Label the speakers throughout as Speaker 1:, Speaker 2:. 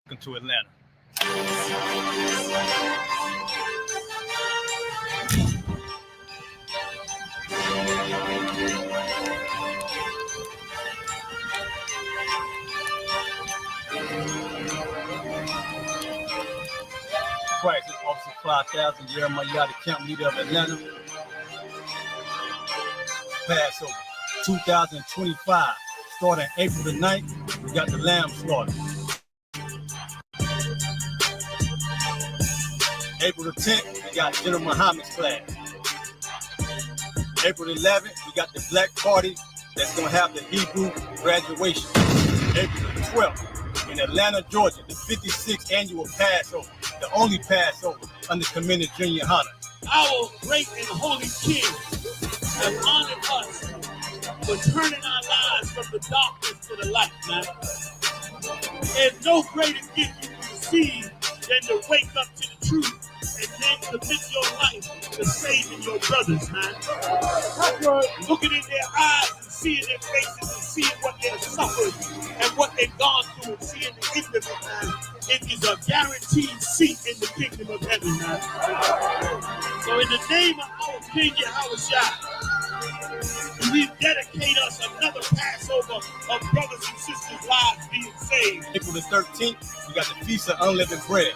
Speaker 1: Welcome to Atlanta. Crisis Officer 5000, Jeremiah, the camp leader of Atlanta. Passover 2025, starting April the 9th, we got the lamb slaughter. April the 10th, we got General Muhammad's class. April the 11th, we got the black party that's going to have the Hebrew graduation. April the 12th, in Atlanta, Georgia, the 56th annual Passover, the only Passover under Commander Junior YAHANNA.
Speaker 2: Our great and holy King has honored us for turning our lives from the darkness to the light, man. There's no greater gift you can receive than to wake up to the truth and then commit your life to saving your brothers, man. Looking in their eyes and seeing their faces and seeing what they've suffered and what they've gone through and seeing the end of it, man. It is a guaranteed seat in the kingdom of heaven, man. So in the name of our King YAHUSHA, we dedicate us another Passover of brothers and sisters' lives being saved.
Speaker 1: April the 13th, we got the Feast of Unleavened Bread.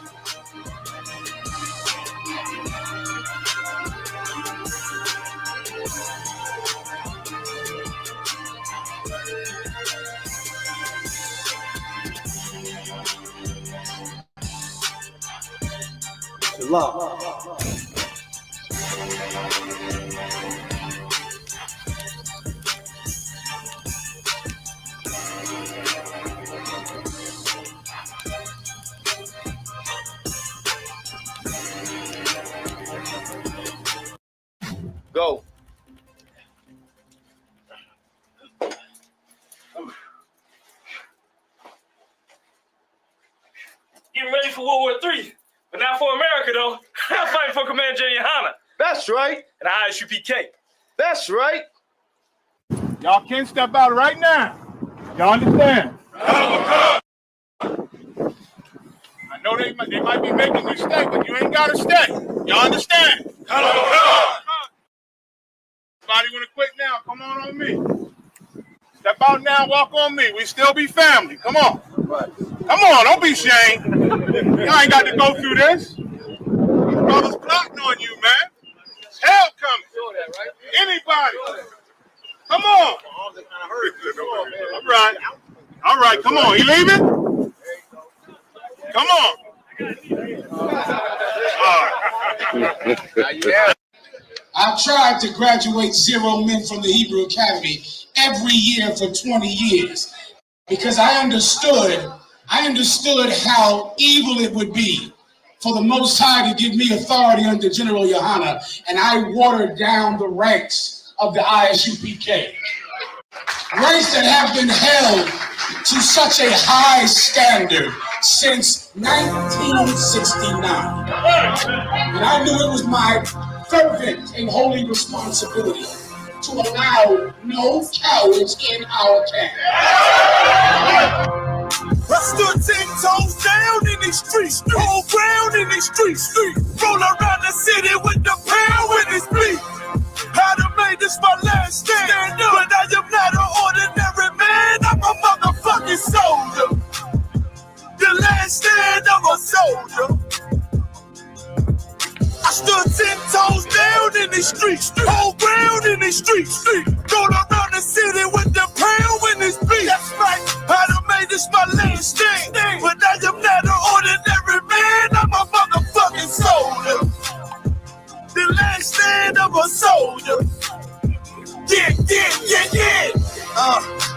Speaker 1: SHALAM.
Speaker 3: Go.
Speaker 4: Getting ready for World War III, but not for America though. I'm fighting for Commander General YAHANNA
Speaker 3: That's right.
Speaker 4: and I.S.U.P.K.
Speaker 3: That's right.
Speaker 5: Y'all can step out right now. Y'all understand? I know they might be making you stay, but you ain't gotta stay. Y'all understand? Somebody wanna quit now? Come on me. Step out now, walk on me. We still be family. Come on. Come on, don't be ashamed. Y'all ain't got to go through this. These brothers plotting on you, man. It's hell coming. Anybody. Come on. All right, come on. You leaving? Come on.
Speaker 6: I've tried to graduate 0 men from the Hebrew Academy every year for 20 years because I understood how evil it would be for the Most High to give me authority under General YAHANNA, and I watered down the ranks of the I.S.U.P.K. Ranks that have been held to such a high standard since 1969. And I knew it was my fervent and holy responsibility to allow no cowards in our camp.
Speaker 2: I stood 10 toes down in these streets, whole ground in these streets. Roll around the city with the pound with his bleed. I'd have made this my last stand, but I am not an ordinary man. I'm a motherfucking soldier. The last stand of a soldier. I stood 10 toes down in these streets, whole ground in these streets. Roll around the city with the pound with his bleed. That's right. I'd have made this my last stand, but I am not an ordinary man. I'm a motherfucking soldier. The last stand of a soldier. Yeah.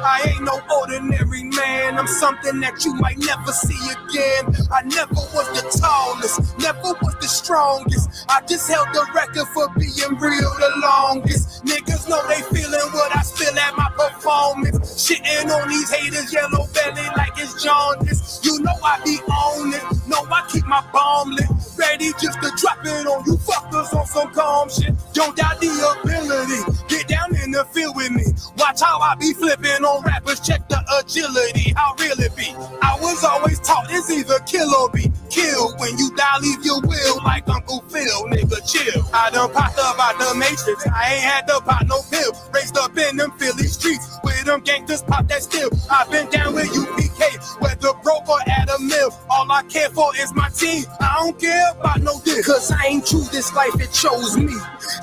Speaker 2: I ain't no ordinary man. I'm something that you might never see again. I never was the tallest, never was the strongest. I just held the record for being real the longest. Niggas know they feeling what I spill at my performance. Shitting on these haters, yellow belly like it's jaundice. You know I be on it. No, I keep my bomb lit. Ready just to drop it on you fuckers on some calm shit. Don't doubt the ability. Get down in the field with me. Watch how I be flipping on rappers. Check the agility. How real it be. I would
Speaker 7: was always taught it's either kill or be killed. When you die, leave your will like Uncle Phil, nigga, chill. I done popped up out the matrix, I ain't had to pop no pill. Raised up in them Philly streets, with them gangsters pop that still. I've been down with U.P.K, whether broke or at a mill. All I care for is my team, I don't care about no dick. Cause I ain't choose this life, it chose me.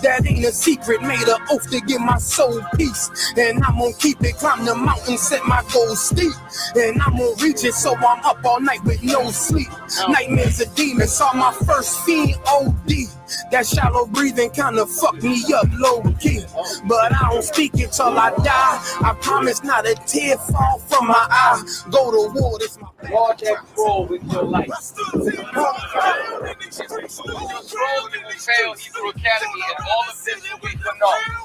Speaker 7: That ain't a secret, made an oath to give my soul peace. And I'm gonna keep it, climb the mountain, set my goals steep. And I'm gonna reach it, so I'm up all night with no sleep. Nightmares of demons, saw my first fiend OD. That shallow breathing kinda fucked me up low key. But I don't speak it till I die. I promise not a tear fall from my eye. Go to war, this my
Speaker 2: War that roll with your life.
Speaker 8: Enrolled in the Fail Hebrew Academy, and all of this will be for naught. You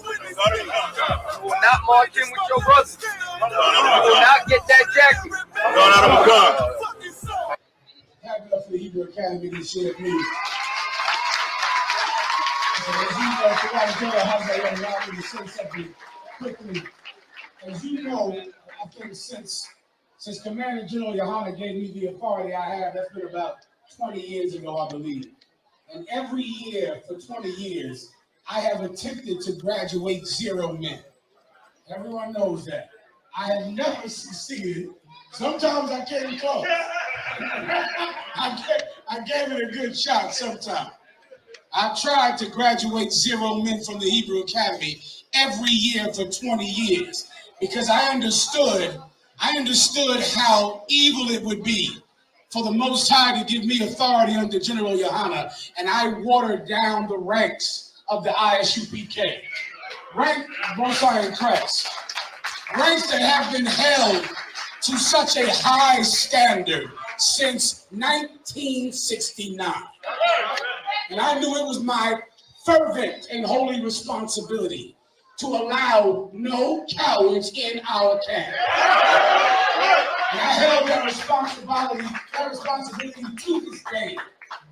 Speaker 8: will not march in with your brothers. You will not get that jacket.
Speaker 6: Have it up for the Hebrew Academy this year, please. As you know, allow me to say something quickly. As you know, I think since Commander General YAHANNA gave me the authority I have, that's been about 20 years ago, I believe. And every year for 20 years, I have attempted to graduate 0 men. Everyone knows that. I have never succeeded. Sometimes I came close. I gave it a good shot sometimes. I've tried to graduate 0 men from the Hebrew Academy every year for 20 years because I understood how evil it would be for the Most High to give me authority under General YAHANNA, and I watered down the ranks of the I.S.U.P.K. Ranks that have been held to such a high standard since 1969. And I knew it was my fervent and holy responsibility to allow no cowards in our camp. And I held that responsibility to this day,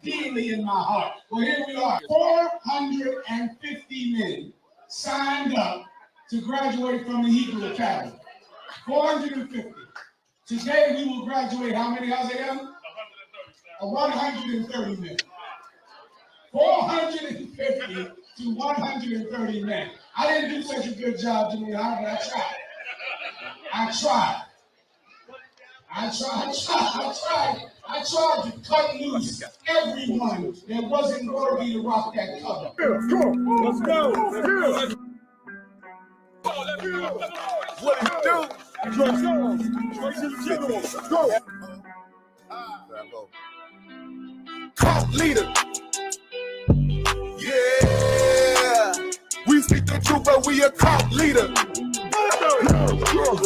Speaker 6: dearly in my heart. Well, here we are, 450 men signed up to graduate from the Hebrew Academy. 450. Today we will graduate how many, Isaiah? 130 men. 450 to 130 men. I didn't do such a good job, Jimmy, but I tried to cut loose everyone that wasn't worthy to rock that cover.
Speaker 7: Let's go. What do you do? Go. Cult leader. Yeah. We speak the truth, but we a cult leader.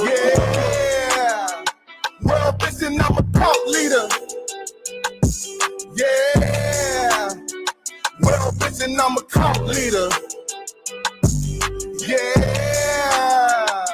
Speaker 7: Yeah. Well, bitchin', I'm a cult leader. Yeah. Well, bitchin', I'm a cult leader. Yeah.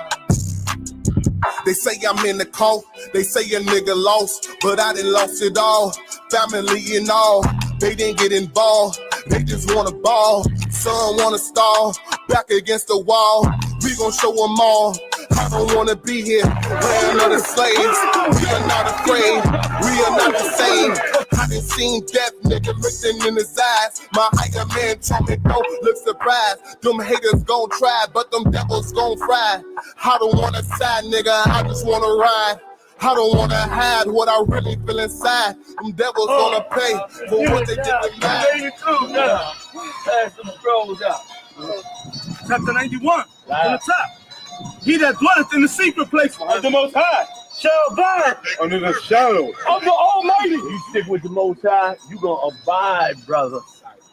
Speaker 7: They say I'm in the cult. They say a nigga lost, but I done lost it all. Family and all, they didn't get involved. They just wanna ball. Some wanna stall. Back against the wall. We gon' show them all. I don't wanna be here. Land of the slaves. We are not afraid. We are not the same. I done seen death, nigga, looking in his eyes. My higher man told me don't look surprised. Them haters gon' try, but them devils gon' fry. I don't wanna side, nigga. I just wanna ride. I don't wanna hide what I really feel inside. Them devils gonna pay for what they did to me.
Speaker 2: Pass them scrolls out.
Speaker 7: Chapter 91, on the top. He that dwelleth in the secret place of the Most High shall abide
Speaker 5: under the shadow
Speaker 7: of the Almighty.
Speaker 2: You stick with the Most High, you gonna abide, brother,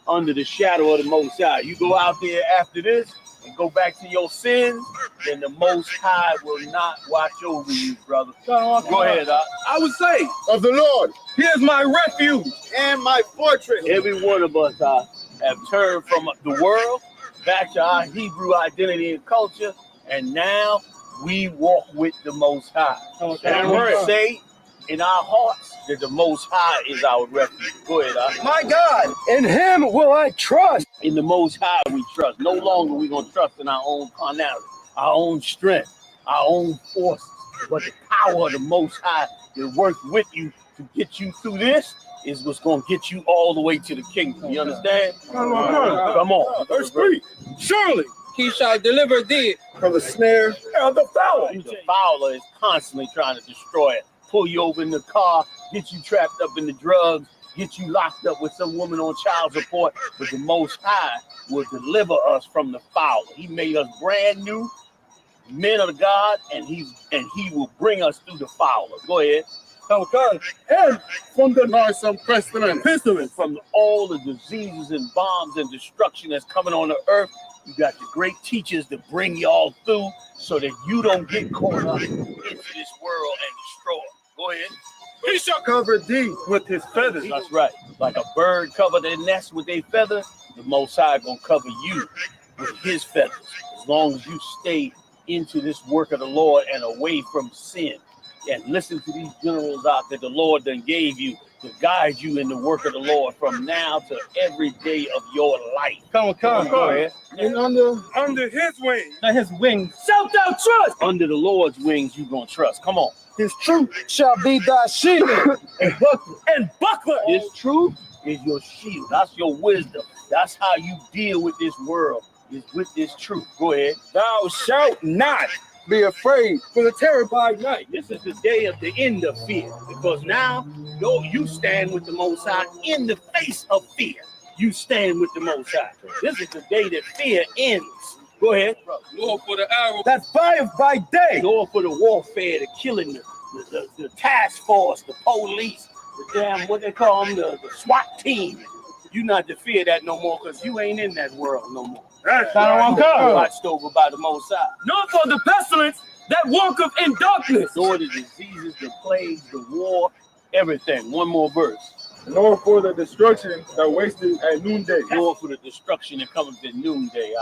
Speaker 2: under the shadow of the Most High. You go out there after this and go back to your sins, then the Most High will not watch over you, brother. Go ahead,
Speaker 7: I would say,
Speaker 5: of the Lord.
Speaker 7: here's my refuge and my fortress.
Speaker 2: Every one of us have turned from the world back to our Hebrew identity and culture, and now we walk with the Most High. And we say in our hearts that the Most High is our refuge. Go ahead,
Speaker 7: My God, in him will I trust.
Speaker 2: In the Most High we trust. No longer we gonna trust in our own carnality, our own strength, our own forces.
Speaker 9: But the power of the Most High that works with you to get you through this is what's going to get you all the way to the kingdom. You understand? Come on.
Speaker 10: Verse 3. Surely he shall deliver thee
Speaker 9: from the snare of the fowler. The fowler is constantly trying to destroy it. Pull you over in the car, get you trapped up in the drugs, get you locked up with some woman on child support. But the Most High will deliver us from the fowler. He made us brand new men of God, and he will bring us through the fowler. Go ahead. And from the noisome pestilence, from all the diseases and bombs and destruction that's coming on the earth, you got the great teachers to bring y'all through so that you don't get caught up into this world and destroy. Go ahead.
Speaker 10: He shall cover thee with his feathers.
Speaker 9: That's right. Like a bird cover their nest with their feathers, the Most High gonna cover you with his feathers. As long as you stay into this work of the Lord and away from sin. And listen to these generals out that the Lord done gave you to guide you in the work of the Lord from now to every day of your life. Come on.
Speaker 10: And under his wings.
Speaker 9: Under his wings. Shout out trust. Under the Lord's wings, you gonna trust. Come on.
Speaker 10: His truth shall be thy shield
Speaker 9: and buckler. His truth is your shield. That's your wisdom. That's how you deal with this world, is with this truth. Go ahead.
Speaker 10: Thou shalt not be afraid for the terror by night.
Speaker 9: This is the day of the end of fear, because now you stand with the Most High in the face of fear. You stand with the Most High. This is the day that fear ends. Go ahead.
Speaker 10: Lord, for the arrow
Speaker 9: that fires by day. Lord, for the warfare, the killing, the task force, the police, the damn, what they call them, the SWAT team. You not to fear that no more, because you ain't in that world no more.
Speaker 10: That's
Speaker 9: watched over by the Most High.
Speaker 10: Nor for the pestilence that walketh in darkness.
Speaker 9: Nor the diseases, the plagues, the war, everything. One more verse.
Speaker 10: Nor for the destruction that wasted at noonday.
Speaker 9: Nor for the destruction that cometh at noonday.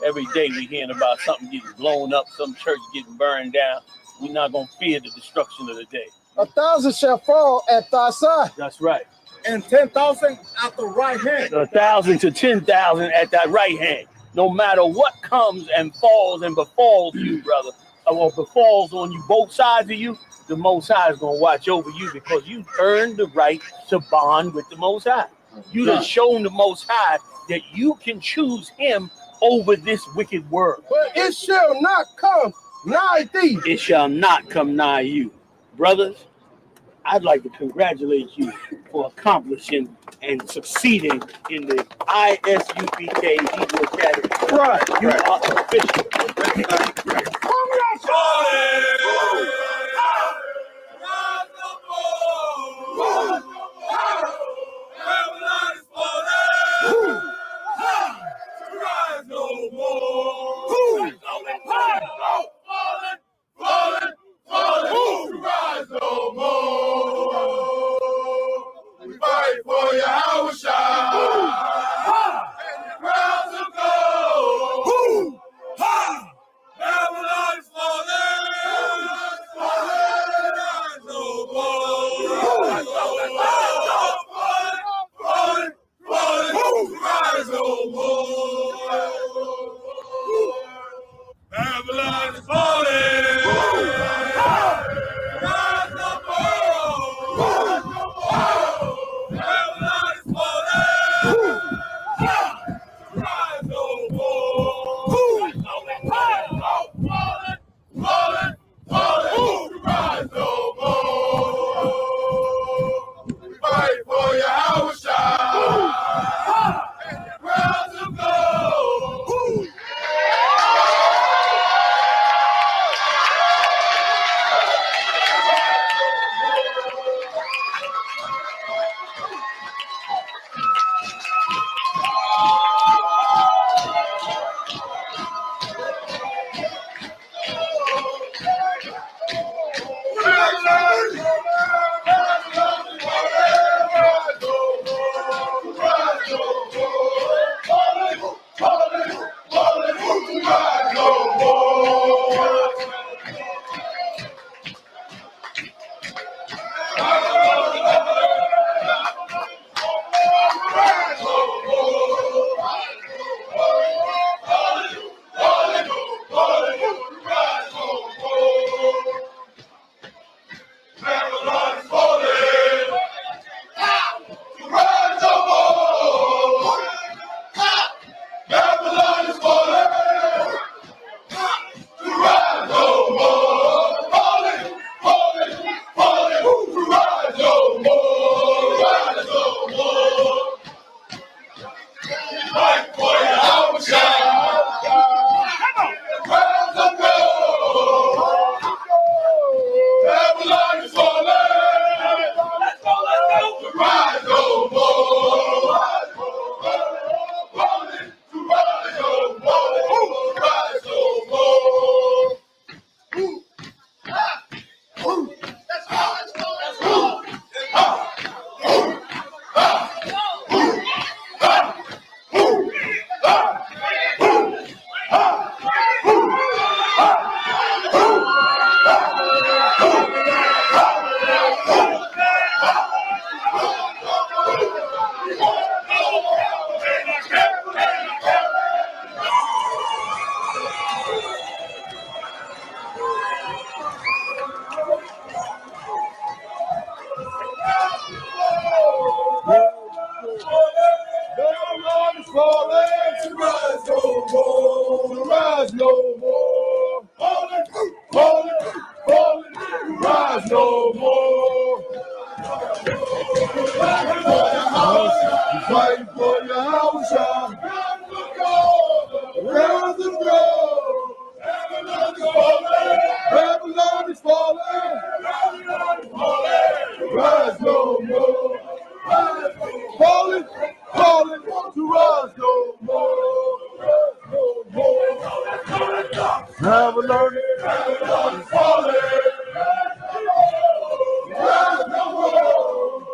Speaker 9: Every day we hearing about something getting blown up, some church getting burned down. We're not going to fear the destruction of the day.
Speaker 10: 1,000 shall fall at thy side.
Speaker 9: That's right.
Speaker 10: And 10,000 at the right hand.
Speaker 9: 1,000 to 10,000 at that right hand. No matter what comes and falls and befalls you, brother, or befalls on you, both sides of you, the Most High is going to watch over you, because you earned the right to bond with the Most High. You done shown the Most High that you can choose him over this wicked world.
Speaker 10: But it shall not come nigh thee.
Speaker 9: It shall not come nigh you. Brothers, I'd like to congratulate you for accomplishing and succeeding in the I.S.U.P.K. Hebrew Academy.
Speaker 10: Right.
Speaker 9: You are official.
Speaker 5: We fight for YAHUSHA and the crowds of gold. Babylon is falling.
Speaker 10: rise no more. Fighting for YAHUSHA. Around the globe. Babylon is falling. Rise no more. Falling, falling to rise no more. Babylon is falling. Rise no more.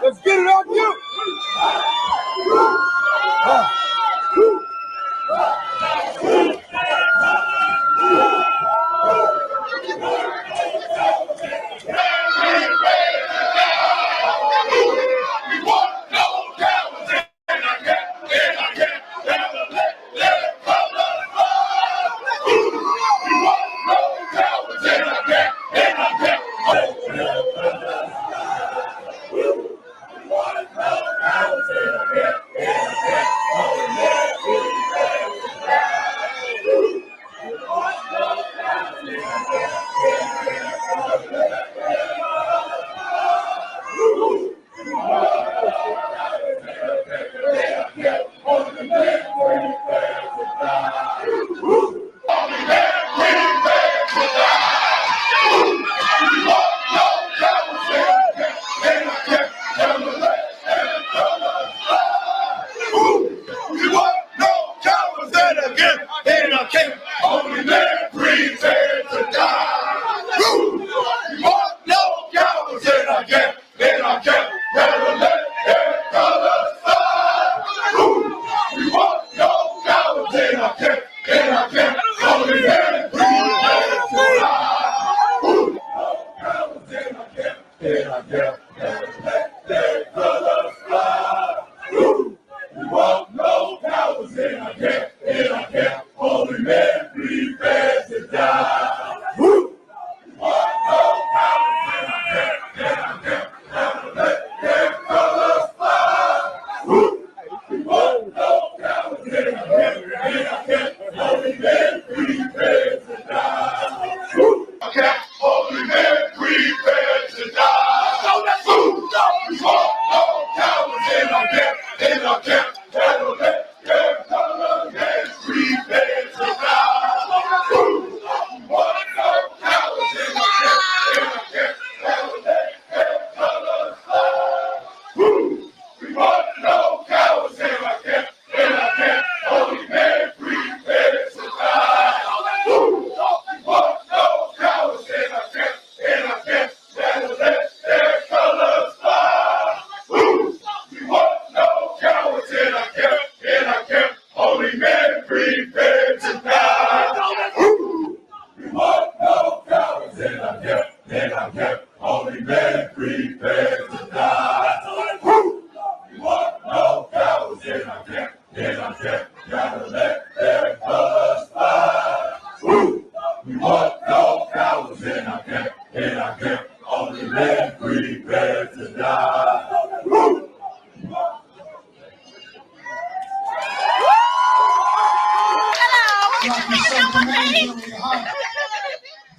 Speaker 10: Let's get it on you.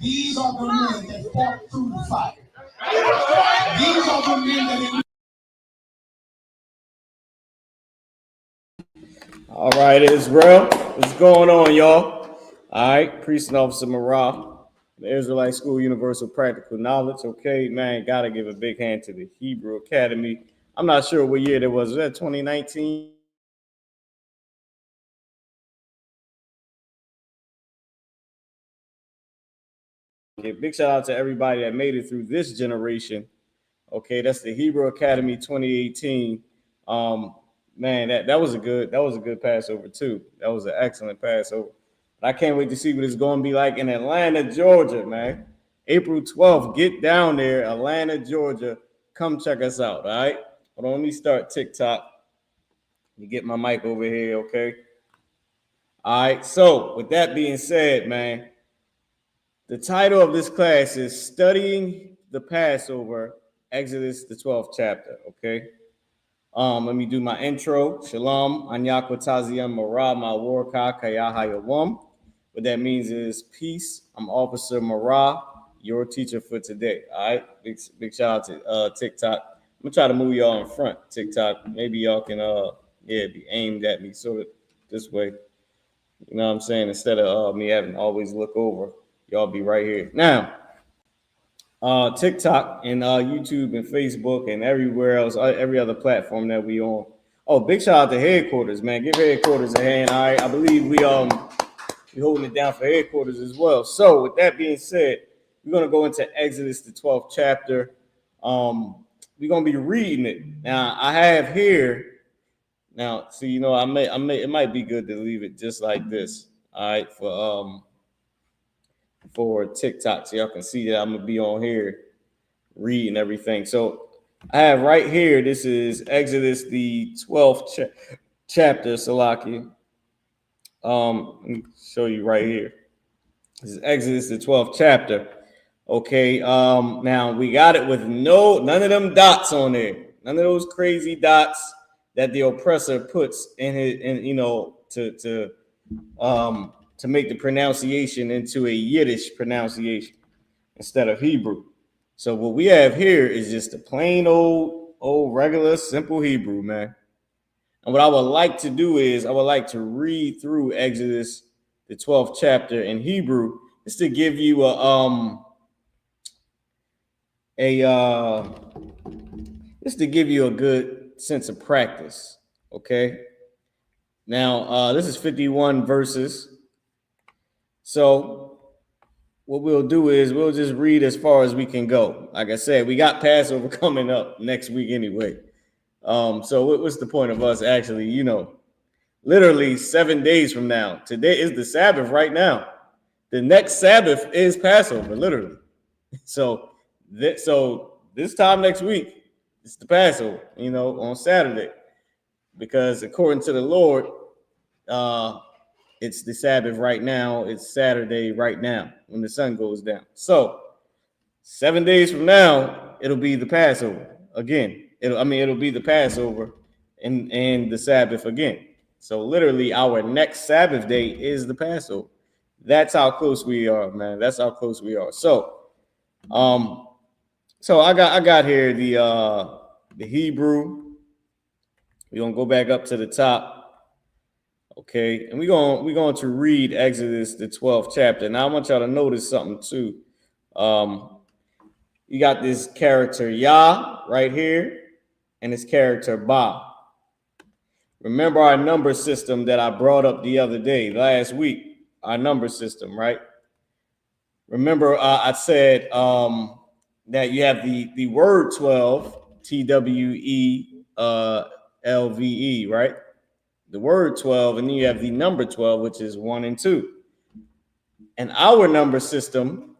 Speaker 6: These are the men that fought through the fire. These are the men that...
Speaker 11: All right, Israel, what's going on, y'all? All right, Priest and Officer Marah, the Israelite School Universal Practical Knowledge. Okay, man, gotta give a big hand to the Hebrew Academy. I'm not sure what year that was. Was that 2019? Okay, big shout out to everybody that made it through this generation. Okay, that's the Hebrew Academy 2018. Man, that was a good Passover too. That was an excellent Passover. I can't wait to see what it's going to be like in Atlanta, Georgia, man. April 12th, get down there, Atlanta, Georgia. Come check us out, all right? Hold on, let me start TikTok. Let me get my mic over here, okay? All right, so with that being said, man, the title of this class is Studying the Passover Exodus, the 12th chapter, okay? Let me do my intro. Shalom, Anyakwataziyam Marah, Mawarka, Kayahayawam. What that means is peace. I'm Officer Marah, your teacher for today. All right, big shout out to TikTok. I'm gonna try to move y'all in front. TikTok, maybe y'all can be aimed at me sort of this way. You know what I'm saying? Instead of me having to always look over, y'all be right here now. TikTok and YouTube and Facebook and everywhere else, every other platform that we on. Oh, big shout out to headquarters, man. Give headquarters a hand. All right, I believe we holding it down for headquarters as well. So with that being said, we're gonna go into Exodus, the 12th chapter. We're gonna be reading it. Now I have here. Now, see, you know, it might be good to leave it just like this. All right, for TikTok, so y'all can see that I'm gonna be on here reading everything. So I have right here, this is Exodus, the 12th chapter, Salaki. Let me show you right here. This is Exodus, the 12th chapter. Okay, now we got it with none of them dots on there, none of those crazy dots that the oppressor puts in his, to make the pronunciation into a Yiddish pronunciation instead of Hebrew. So what we have here is just a plain old regular simple Hebrew, man. And what I would like to do is I would like to read through Exodus, the 12th chapter in Hebrew, just to give you a good sense of practice. Okay. Now this is 51 verses. So what we'll do is we'll just read as far as we can go. Like I said, we got Passover coming up next week anyway. So what's the point of us actually, you know, literally 7 days from now? Today is the Sabbath right now. The next Sabbath is Passover, literally. So this time next week, it's the Passover, you know, on Saturday. Because according to the Lord, it's the Sabbath right now. It's Saturday right now when the sun goes down. So 7 days from now, it'll be the Passover again. It'll be the Passover and the Sabbath again. So literally our next Sabbath day is the Passover. That's how close we are, man. That's how close we are. So I got here the Hebrew. We're gonna go back up to the top. Okay, and we're going to read Exodus, the 12th chapter. Now I want y'all to notice something too. You got this character Yah right here, and this character Ba. Remember our number system that I brought up the other day, last week, our number system, right? Remember I said that you have the word 12, TWELVE, right? The word 12, and then you have the number 12, which is 1 and 2. And our number system,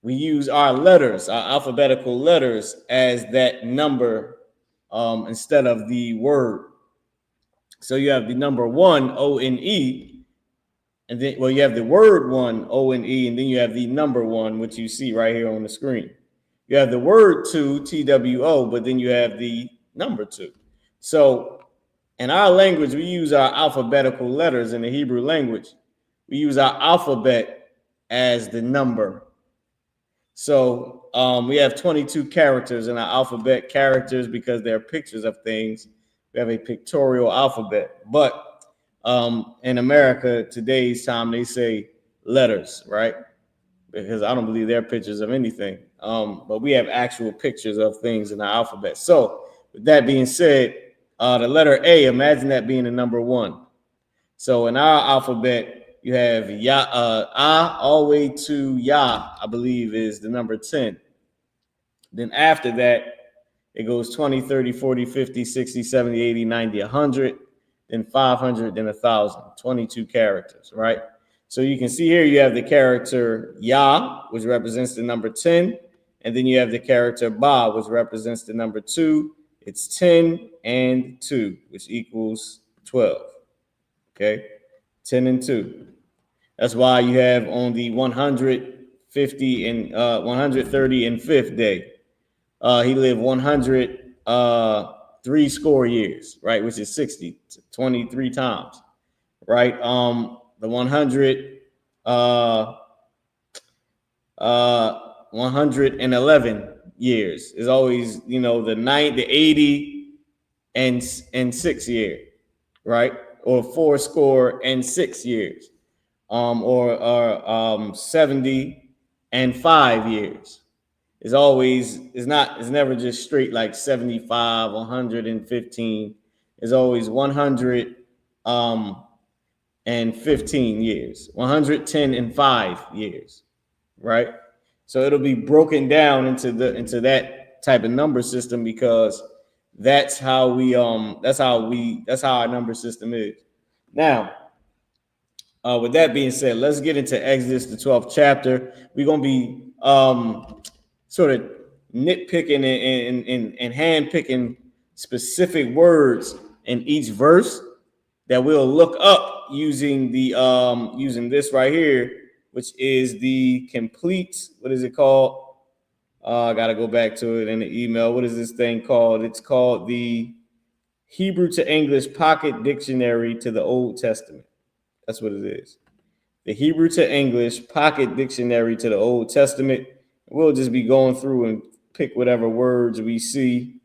Speaker 11: we use our letters, our alphabetical letters, as that number instead of the word. So you have the number 1, O-N-E, and then, well, you have the word 1, O-N-E, and then you have the number 1, which you see right here on the screen. You have the word 2, T-W-O, but then you have the number 2. So in our language, we use our alphabetical letters. In the Hebrew language, we use our alphabet as the number. So we have 22 characters in our alphabet. Characters because they're pictures of things. We have a pictorial alphabet. But in America, today's time, they say letters, right? Because I don't believe they're pictures of anything. But we have actual pictures of things in our alphabet. So with that being said, the letter A, imagine that being the number 1. So in our alphabet, you have I all the way to Yah, I believe, is the number 10. Then after that, it goes 20, 30, 40, 50, 60, 70, 80, 90, 100, then 500, then 1,000, 22 characters, right? So you can see here you have the character Yah, which represents the number 10. And then you have the character Ba, which represents the number 2. It's 10 and 2, which equals 12. Okay, 10 and 2. That's why you have on the 150 and 130 and 5th day, he lived 103 score years, right? Which is 60, 23 times, right? The 111 years is always, you know, the 80 and 6 year, right? Or 4 years, or 70 and 5 years. It's always, it's never just straight like 75, 115. It's always 115 years, 110 and 5 years, right? So it'll be broken down into that type of number system, because that's how our number system is. Now, with that being said, let's get into Exodus, the 12th chapter. We're gonna be sort of nitpicking and hand-picking specific words in each verse that we'll look up using the using this right here, which is the complete, what is it called? I gotta go back to it in the email. What is this thing called? It's called the Hebrew to English Pocket Dictionary to the Old Testament. That's what it is. The Hebrew to English Pocket Dictionary to the Old Testament. We'll just be going through and pick whatever words we see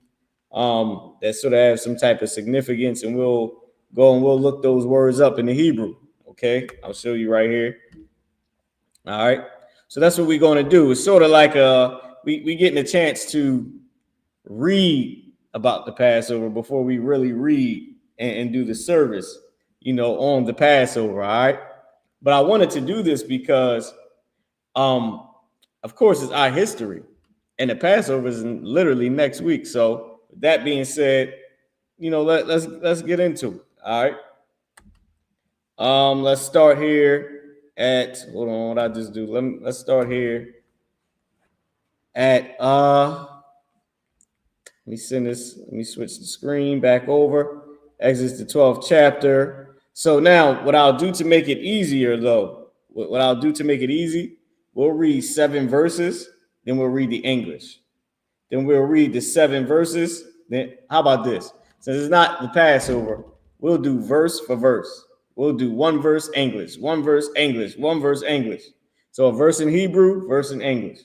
Speaker 11: that sort of have some type of significance, and we'll go and we'll look those words up in the Hebrew. Okay, I'll show you right here. All right, so that's what we're going to do. It's sort of like we getting a chance to read about the Passover before we really read and do the service, you know, on the Passover. All right, but I wanted to do this because, of course, it's our history, and the Passover is literally next week. So with that being said, you know, let's get into it. All right. Let's start here at, hold on, what I just do. Let's start here at let me switch the screen back over. Exodus, the 12th chapter. So now what I'll do to make it easier, though, what I'll do to make it easy, we'll read 7 verses, then we'll read the English. Then we'll read the 7 verses. Then how about this? Since it's not the Passover, we'll do verse for verse. We'll do 1 verse English, 1 verse English, 1 verse English. So a verse in Hebrew, verse in English.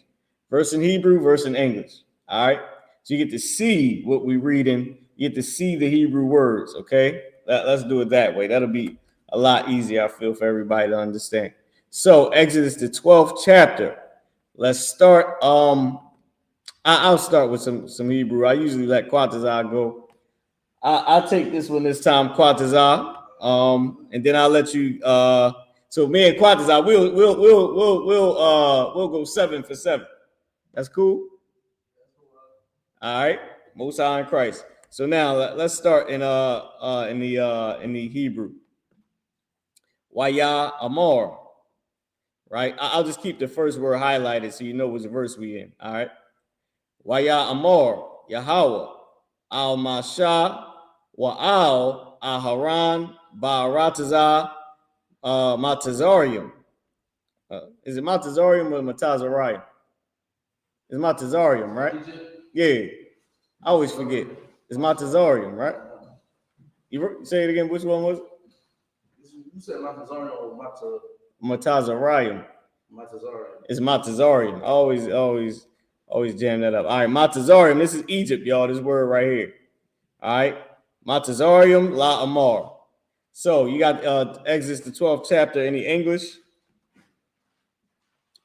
Speaker 11: Verse in Hebrew, verse in English. All right. So you get to see what we're reading. You get to see the Hebrew words. Okay. Let's do it that way. That'll be a lot easier, I feel, for everybody to understand. So Exodus, the 12th chapter. Let's start. I'll start with some Hebrew. I usually let Quatazar go. I'll take this one this time, Quatazar. And then I'll let you. So me and Quatazar, we'll go 7 for 7. That's cool. All right, Most High in Christ. So now let's start in the Hebrew. YAHAWAH. Right. I'll just keep the first word highlighted so you know which verse we in. All right. YAHAWAH, Yahawah, al-Masha, wa'al, al-Haran, ba'aratazah, matazarium. Is it matazarium or matazarium? It's matazarium, right? Yeah. I always forget. It's matazarium, right? You say it again. Which one was it?
Speaker 12: You said matazarium or
Speaker 11: matazarium.
Speaker 12: matazarium?
Speaker 11: It's matazarium. Always jam that up. All right, matazarium. This is Egypt, y'all. This word right here. All right, matazarium la amar. So you got Exodus, the 12th chapter in the English.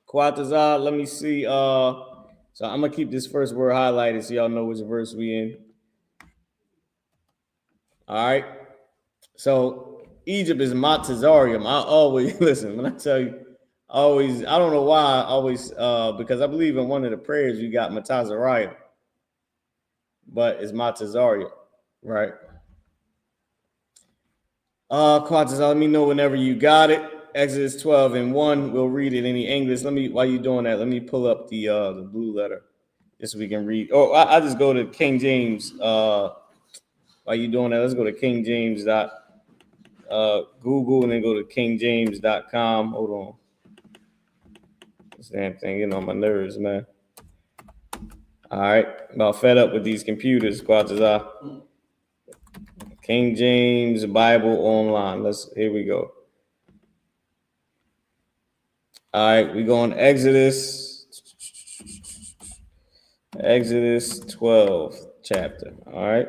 Speaker 11: Quatazar, let me see. So I'm gonna keep this first word highlighted so y'all know which verse we in. All right. So Egypt is matazarium. I always listen when I tell you. I don't know why. Because I believe in one of the prayers you got matazarium, but it's matazarium, right? Quatazar, let me know whenever you got it. Exodus 12:1. We'll read it in the English. While you're doing that, let me pull up the blue letter just so we can read. Oh, I just go to King James. While you're doing that, let's go to King James Google and then go to KingJames.com. Hold on. This damn thing getting on my nerves, man. All right, about fed up with these computers, Quatazar. King James Bible Online. Here we go. All right, we go on Exodus 12 chapter. All right,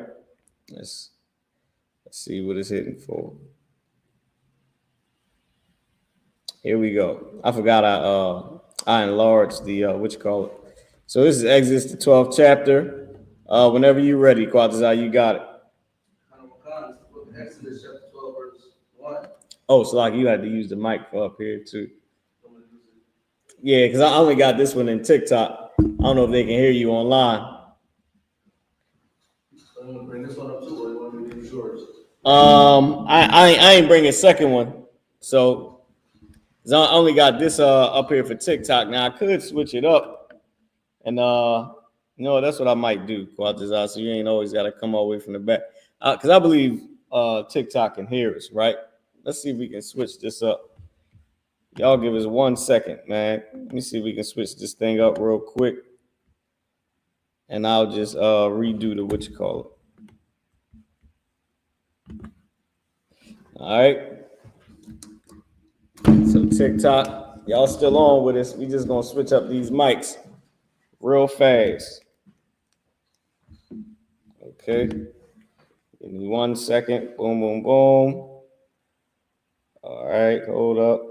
Speaker 11: let's see what it's hitting for. Here we go. I forgot I enlarged the what you call it. So this is Exodus the 12th chapter. Whenever you're ready, Quatazar, you got it.
Speaker 12: Exodus chapter 12, verse 1.
Speaker 11: Oh, so like you had to use the mic for up here too. Yeah, because I only got this one in TikTok. I don't know if they can hear you online.
Speaker 12: So I'm gonna bring this one up too, or you want me to use yours?
Speaker 11: I ain't bringing a second one. So I only got this up here for TikTok. Now I could switch it up, and that's what I might do. So you ain't always got to come all the way from the back, because I believe TikTok can hear us, right? Let's see if we can switch this up. Y'all give us 1 second, man. Let me see if we can switch this thing up real quick, and I'll just redo the what you call it. All right. So TikTok, y'all still on with us. We just gonna switch up these mics real fast. Okay. Give me 1 second. Boom, boom, boom. All right, hold up.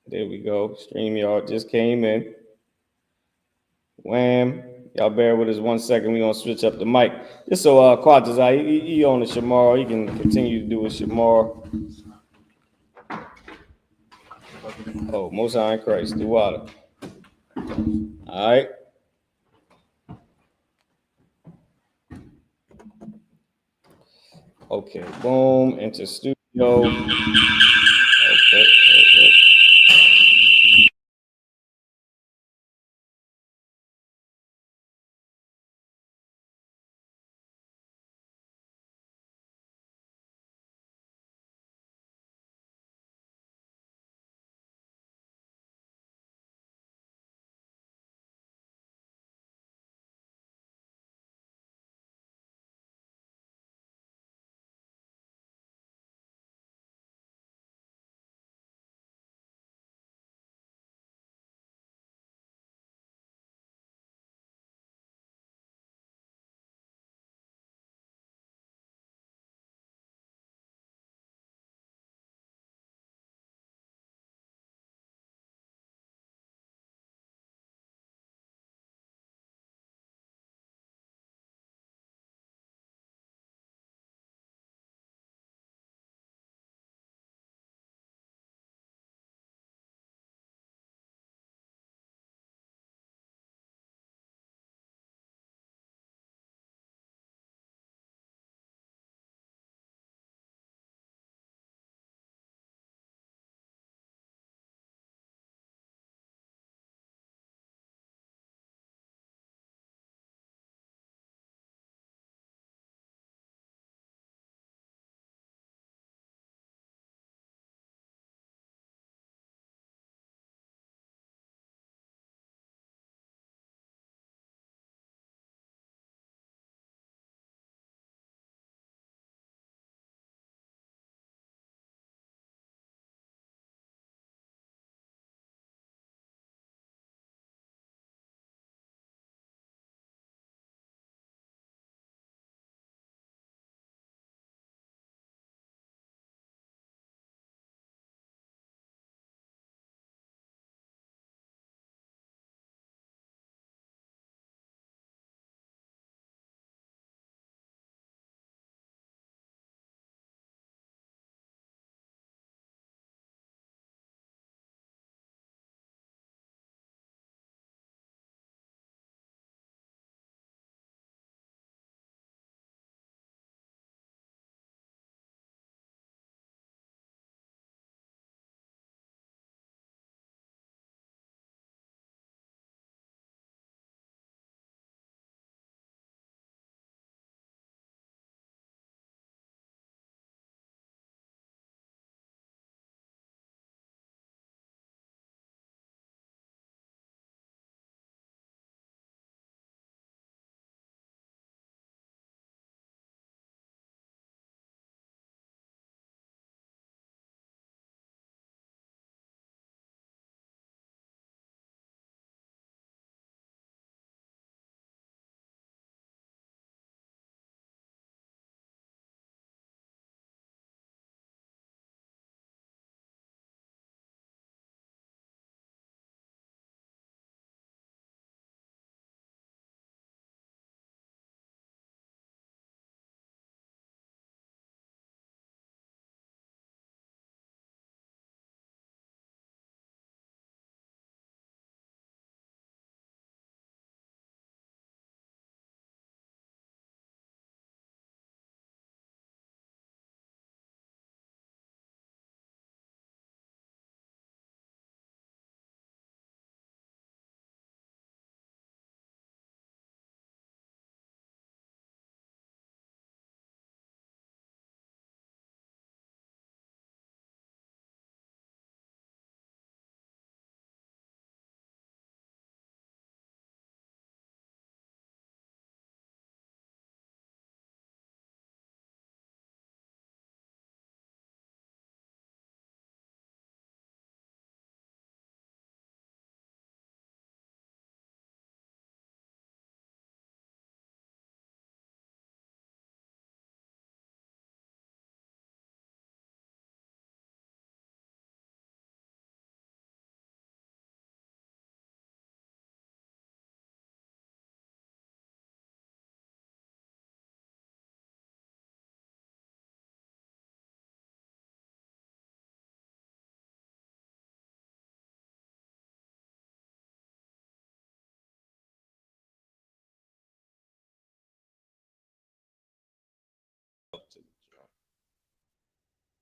Speaker 11: There we go. StreamYard just came in. Wham. Y'all bear with us 1 second. We're gonna switch up the mic. Just so Quatazar, he on the Shamar. He can continue to do his Shamar. Oh, Most High in Christ, the water. All right. Okay, boom, enter studio. Okay.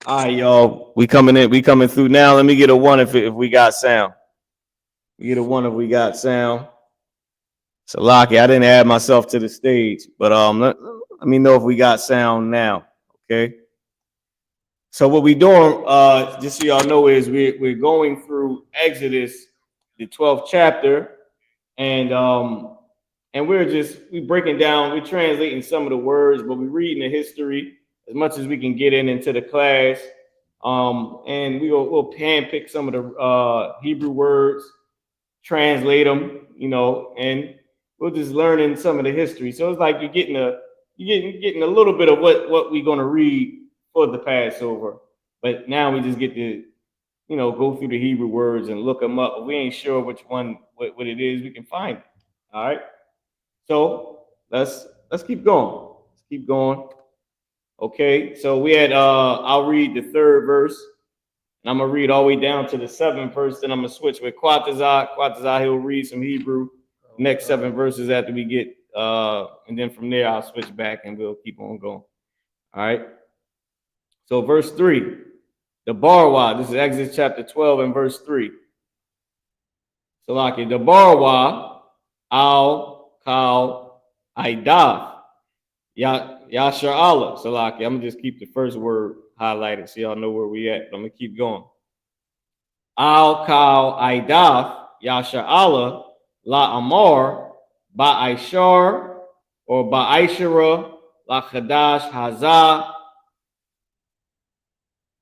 Speaker 11: All right, y'all. We coming in. We coming through now. Let me get a one if we got sound. We get a one if we got sound. So Lockie, I didn't add myself to the stage, but let me know if we got sound now. Okay. So what we doing, just so y'all know, is we're going through Exodus, the 12th chapter, and we're breaking down, we're translating some of the words, but we're reading the history as much as we can get into the class. And we'll handpick some of the Hebrew words, translate them, and we're just learning some of the history. So it's like you're getting a little bit of what we're gonna read for the Passover, but now we just get to go through the Hebrew words and look them up. If we ain't sure which one what it is, we can find it. All right. So let's keep going. Let's keep going. Okay. So we had I'll read the 3rd verse, and I'm gonna read all the way down to the 7th verse. Then I'm gonna switch with Quatazah. Quatazah, he'll read some Hebrew. Next 7 verses after we get and then from there I'll switch back and we'll keep on going. All right. So verse 3, the Barwa, this is Exodus chapter 12 and verse 3. So like the Barwa, Al-Kal, Idaf, Yashar'Allah. So like I'm gonna just keep the first word highlighted so y'all know where we at. I'm gonna keep going. Al-Kal, Idaf, Yashar'Allah, La Amar, Ba'ishar, or Ba'ishara, La Chadash, Hazah,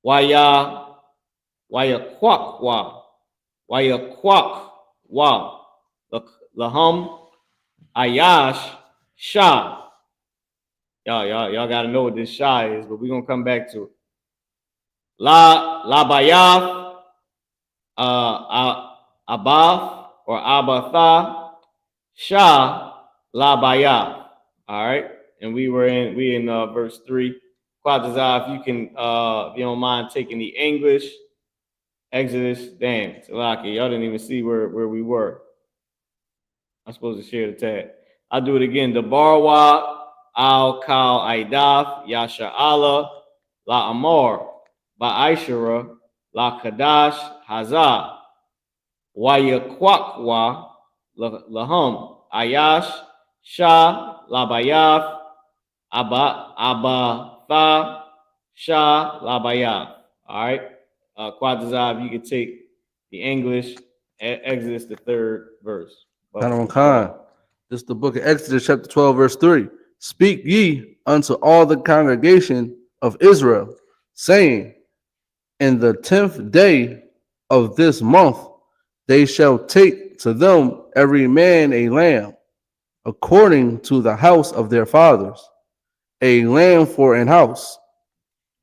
Speaker 11: Wayakwakwa, Lahum, Ayash, Shah. Y'all gotta know what this Shah is, but we're gonna come back to it. La Bayaf, Abath or Abatha, Shah, La Bayaf. All right, and we in verse 3. Quatazah, if you can, if you don't mind taking the English, Exodus, damn, Salaki, y'all didn't even see where we were. I'm supposed to share the tab. I'll do it again. The Barwa, Al-Kal, Idaf, Yashar'Allah, La Amar, Ba'ishara, La Kadash, Hazah, Wayakwakwa, Lahum, Ayash, Shah, La Bayaf, Abatha, Shah, La Bayaf. All right. Quatazah, if you could take the English, Exodus, the 3rd verse.
Speaker 12: Khan. This is the book of Exodus, chapter 12, verse 3. Speak ye unto all the congregation of Israel, saying, in the 10th day of this month, they shall take to them every man a lamb, according to the house of their fathers, a lamb for an house.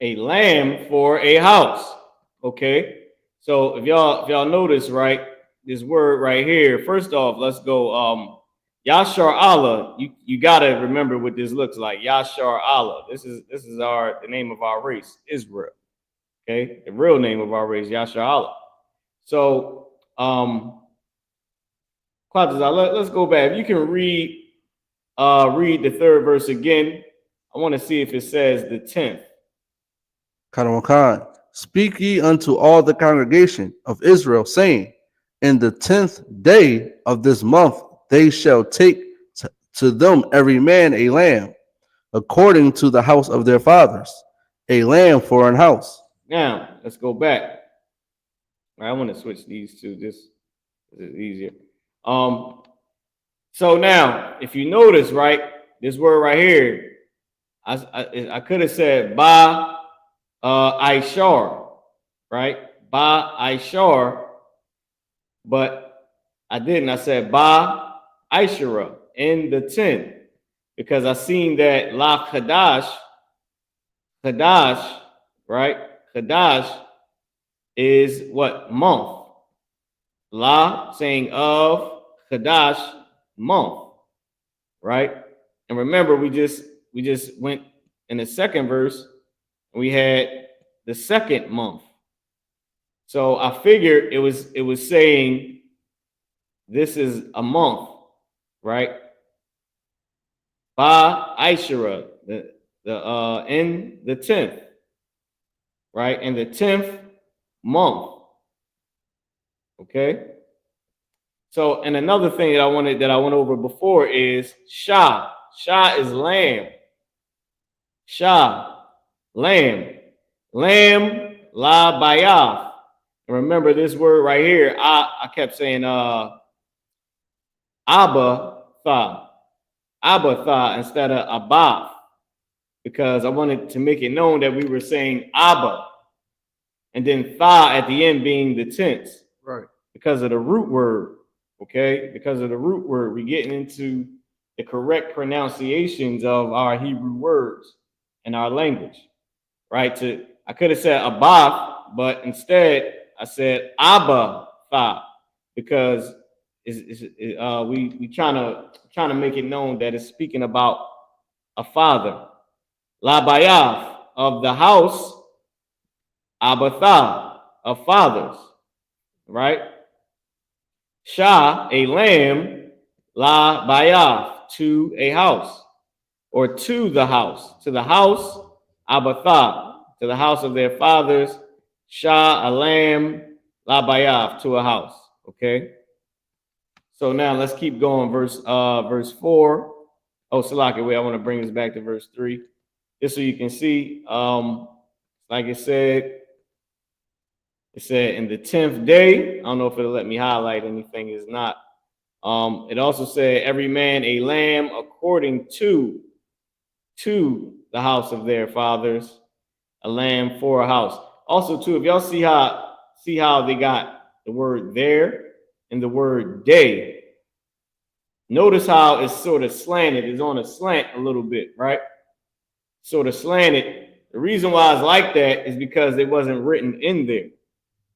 Speaker 11: A lamb for a house. Okay. So if y'all notice, right, this word right here, first off, let's go Yashar'Allah. You gotta remember what this looks like. Yashar'Allah. This is the name of our race, Israel. Okay, the real name of our race, Yashar'Allah. So let's go back. If you can read the 3rd verse again, I want to see if it says the 10th.
Speaker 12: Khan. Speak ye unto all the congregation of Israel, saying, in the 10th day of this month they shall take to them every man a lamb, according to the house of their fathers, a lamb for an house.
Speaker 11: Now let's go back. All right, I want to switch these two. This is easier. So now, if you notice, right, this word right here, I could have said ba Ishar, right? Ba Ishar, but I didn't. I said ba Ishara in the 10th because I seen that la Kadash, right? Kadash is what? Month. La saying of, Kadash, month, right? And remember, we just went in the 2nd verse. We had the 2nd month. So I figured it was saying this is a month, right? Ba Ishara, in the 10th, right? In the 10th month. Okay. So, and another thing that I went over before is Shah. Shah is lamb. Shah, lamb. Lamb, la bayah. Remember this word right here. I kept saying Abba Tha. Abba Tha instead of Abba, because I wanted to make it known that we were saying Abba and then Tha at the end being the tense.
Speaker 12: Right.
Speaker 11: Because of the root word. Okay, because of the root word, we're getting into the correct pronunciations of our Hebrew words in our language, right? I could have said Abath, but instead I said Abba Tha, because we trying to make it known that it's speaking about a father. La Bayath, of the house, Abba Tha, of fathers, right? Shah, a lamb, la bayath, to a house, or to the house, Abba Tha, to the house of their fathers. Shah, a lamb, la bayath, to a house. Okay. So now let's keep going. Verse 4. Oh, Salaki, wait, I want to bring this back to verse 3, just so you can see. Like it said. It said in the 10th day. I don't know if it'll let me highlight anything. It's not. It also said every man a lamb according to the house of their fathers, a lamb for a house. Also, too, if y'all see how they got the word there and the word day. Notice how it's sort of slanted. It's on a slant a little bit, right? Sort of slanted. The reason why it's like that is because it wasn't written in there.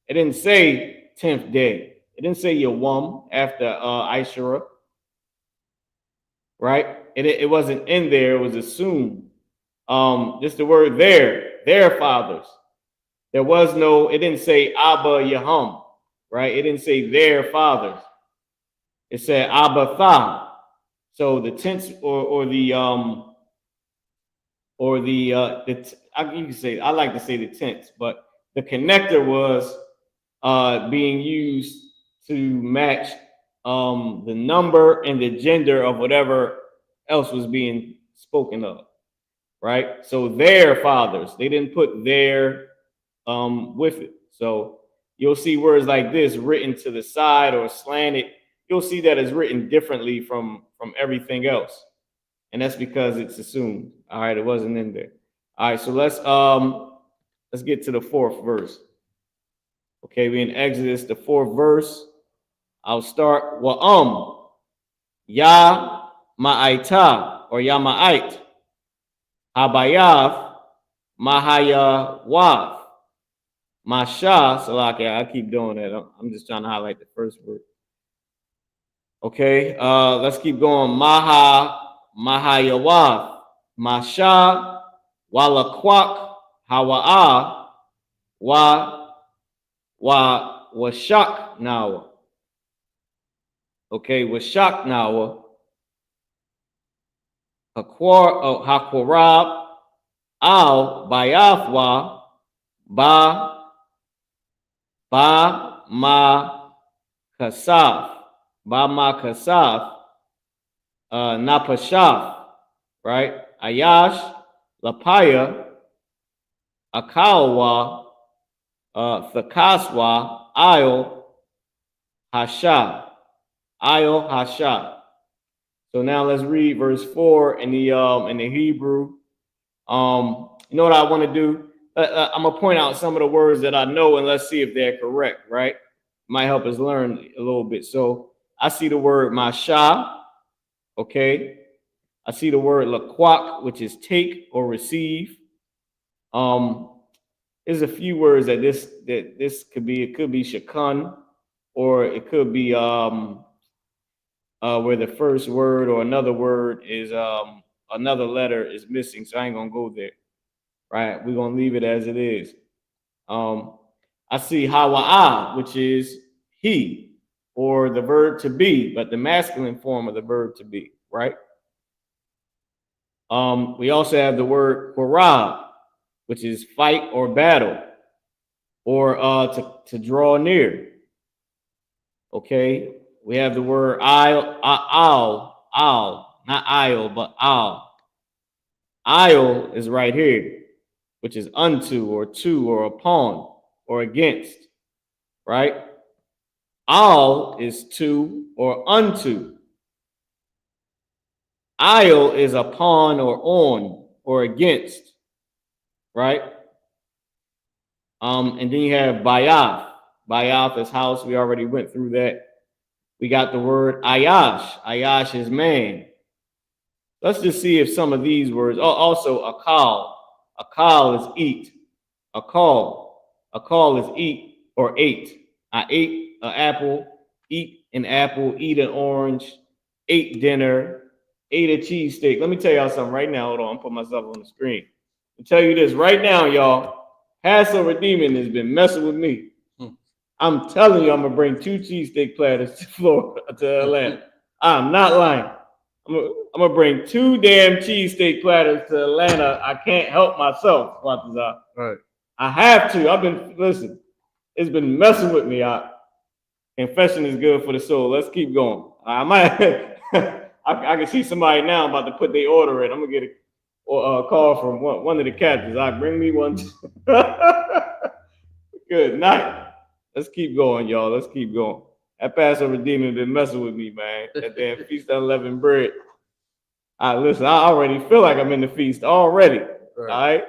Speaker 11: It didn't say 10th day. It didn't say Yawam after Ishara, right? It wasn't in there. It was assumed. Just the word their fathers. There was no, it didn't say Abba Yaham, right? It didn't say their fathers. It said Abba Tha. So the tense or the you can say, I like to say the tense, but the connector was being used to match the number and the gender of whatever else was being spoken of, right? So their fathers, they didn't put their with it. So you'll see words like this written to the side or slanted. You'll see that it's written differently from everything else, and that's because it's assumed. All right, it wasn't in there. All right, so let's get to the 4th verse. Okay, we in Exodus, the 4th verse. I'll start Ya Ma'aita, or Ya Ma'ait, Habayav, Mahayawah, Masha, Salaki. I keep doing that. I'm just trying to highlight the first word. Okay, let's keep going. Mahayawah, Masha, Walakwak, Hawa'ah, YAHUSHUA now. Okay, YAHUSHUA now. Hakorab al Bayathwa ba ma kasaf napashaf, right? Ayash Lapaya Akawa Thakaswa I.O.Hasha. So now let's read verse 4 in the Hebrew. You know what I want to do? I'm gonna point out some of the words that I know, and let's see if they're correct. Right? Might help us learn a little bit. So I see the word masha. Okay. I see the word laquak, which is take or receive. There's a few words that this could be. It could be shakan, or it could be where the first word or another word is another letter is missing. So I ain't gonna go there. Right? We're gonna leave it as it is. I see YAHUAH, which is he, or the verb to be, but the masculine form of the verb to be, right? We also have the word qarab, which is fight or battle, or to draw near. Okay, we have the word al, not aisle, but al. Aisle is right here, which is unto or to or upon or against, right? Al is to or unto. Aisle is upon or on or against, right? And then you have bayath. Bayath is house. We already went through that. We got the word ayash. Ayash is man. Let's just see if some of these words. Oh, also akal. Akal is eat. Akal. Akal is eat or ate. I ate an apple. Eat an apple. Eat an orange. Ate dinner. Ate a cheesesteak. Let me tell y'all something right now. Hold on. I'm putting myself on the screen. I'll tell you this right now, y'all. Passover Demon has been messing with me. I'm telling you, I'm gonna bring 2 cheesesteak platters to Florida, to Atlanta. I'm not lying. I'm gonna bring 2 damn cheesesteak platters to Atlanta. I can't help myself, Watazar. Right. I have to. Listen, it's been messing with me. Confession is good for the soul. Let's keep going. I might I can see somebody now about to put their order in. I'm gonna get a call from one of the captains. Bring me one. Good night. Let's keep going, y'all. Let's keep going. That Passover Demon been messing with me, man. That damn Feast of Unleavened Bread. Listen, I already feel like I'm in the feast already. Right. All right.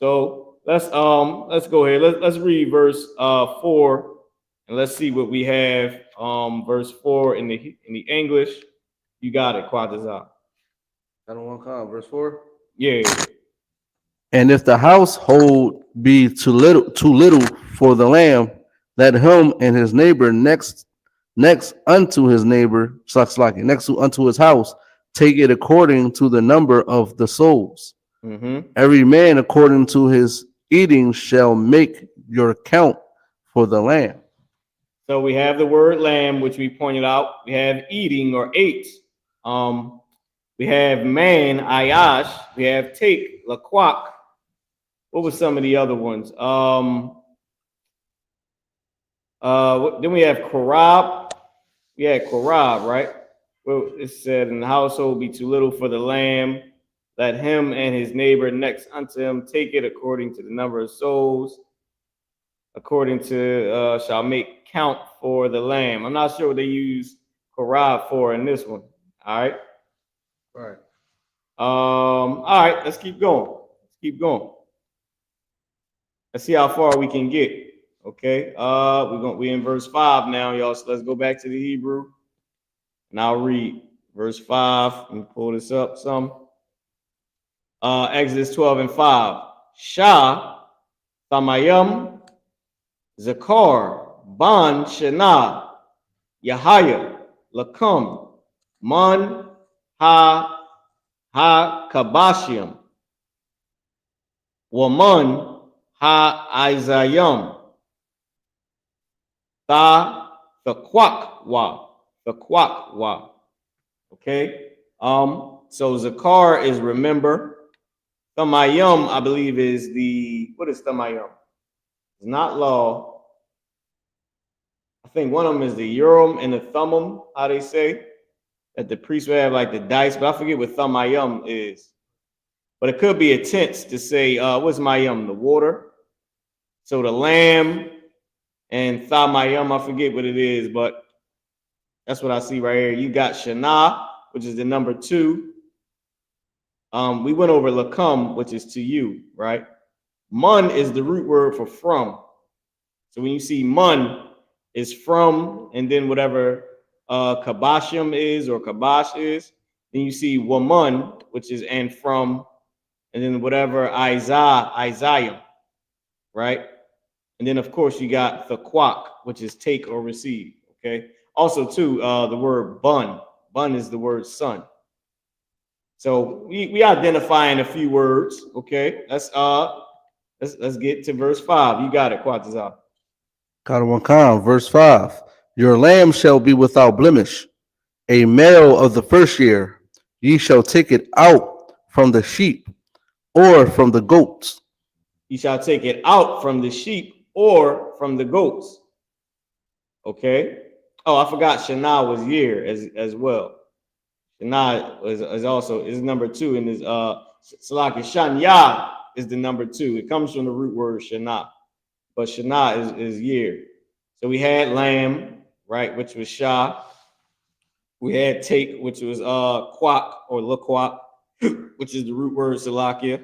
Speaker 11: So let's go ahead. Let's read verse 4 and let's see what we have. Verse 4 in the English. You got it, Quatazar.
Speaker 12: I don't want to come. Verse 4.
Speaker 11: Yeah.
Speaker 12: And if the household be too little for the lamb, let him and his neighbor next unto his neighbor, unto his house, take it according to the number of the souls. Mm-hmm. Every man according to his eating shall make your count for the lamb.
Speaker 11: So we have the word lamb, which we pointed out. We have eating or ate. We have man, ayash. We have take, laquak. What were some of the other ones? Then we have korab. Yeah, korab, right? Well, it said, in the household be too little for the lamb. Let him and his neighbor next unto him take it according to the number of souls. According to shall make count for the lamb. I'm not sure what they use korab for in this one. All right.
Speaker 12: All right.
Speaker 11: All right. Let's keep going. Let's see how far we can get. Okay. We're in verse 5 now, y'all. So let's go back to the Hebrew. And I'll read verse 5. Let me pull this up some. Exodus 12 and 5. Shah, Thamayam, Zakar, Ban, Shana, Yahaya, Lakam, Man, Ha-Kabashiam, Waman, Ha-Izayam, the Quakwa. Okay. So Zakar is remember. Thamayam, I believe, is what is Thamayam? It's not law. I think one of them is the Urim and the Thummim, how they say that the priest would have like the dice, but I forget what Thamayam is. But it could be a tense to say, what's Mayam? The water. So the lamb and Thamayam, I forget what it is, but that's what I see right here. You got Shana, which is the number 2. We went over Lakam, which is to you, right? Mun is the root word for from. So when you see mun is from, and then whatever kabashim is or kabash is, then you see woman, which is and from, and then whatever Isaiah, right? And then of course you got the quak, which is take or receive. Okay. Also too, the word bun. Bun is the word son. So we identifying a few words. Okay. Let's get to verse 5. You got it, Quatazar.
Speaker 12: Verse 5. Your lamb shall be without blemish, a male of the first year. Ye shall take it out from the sheep or from the goats.
Speaker 11: You shall take it out from the sheep or from the goats. Okay. Oh, I forgot Shana was year as well. Shana is also is number 2 in this Salaki. Shanya is the number 2. It comes from the root word Shana. But Shana is year. So we had lamb, right, which was Shah. We had take, which was quack or laquak, which is the root word Salakia.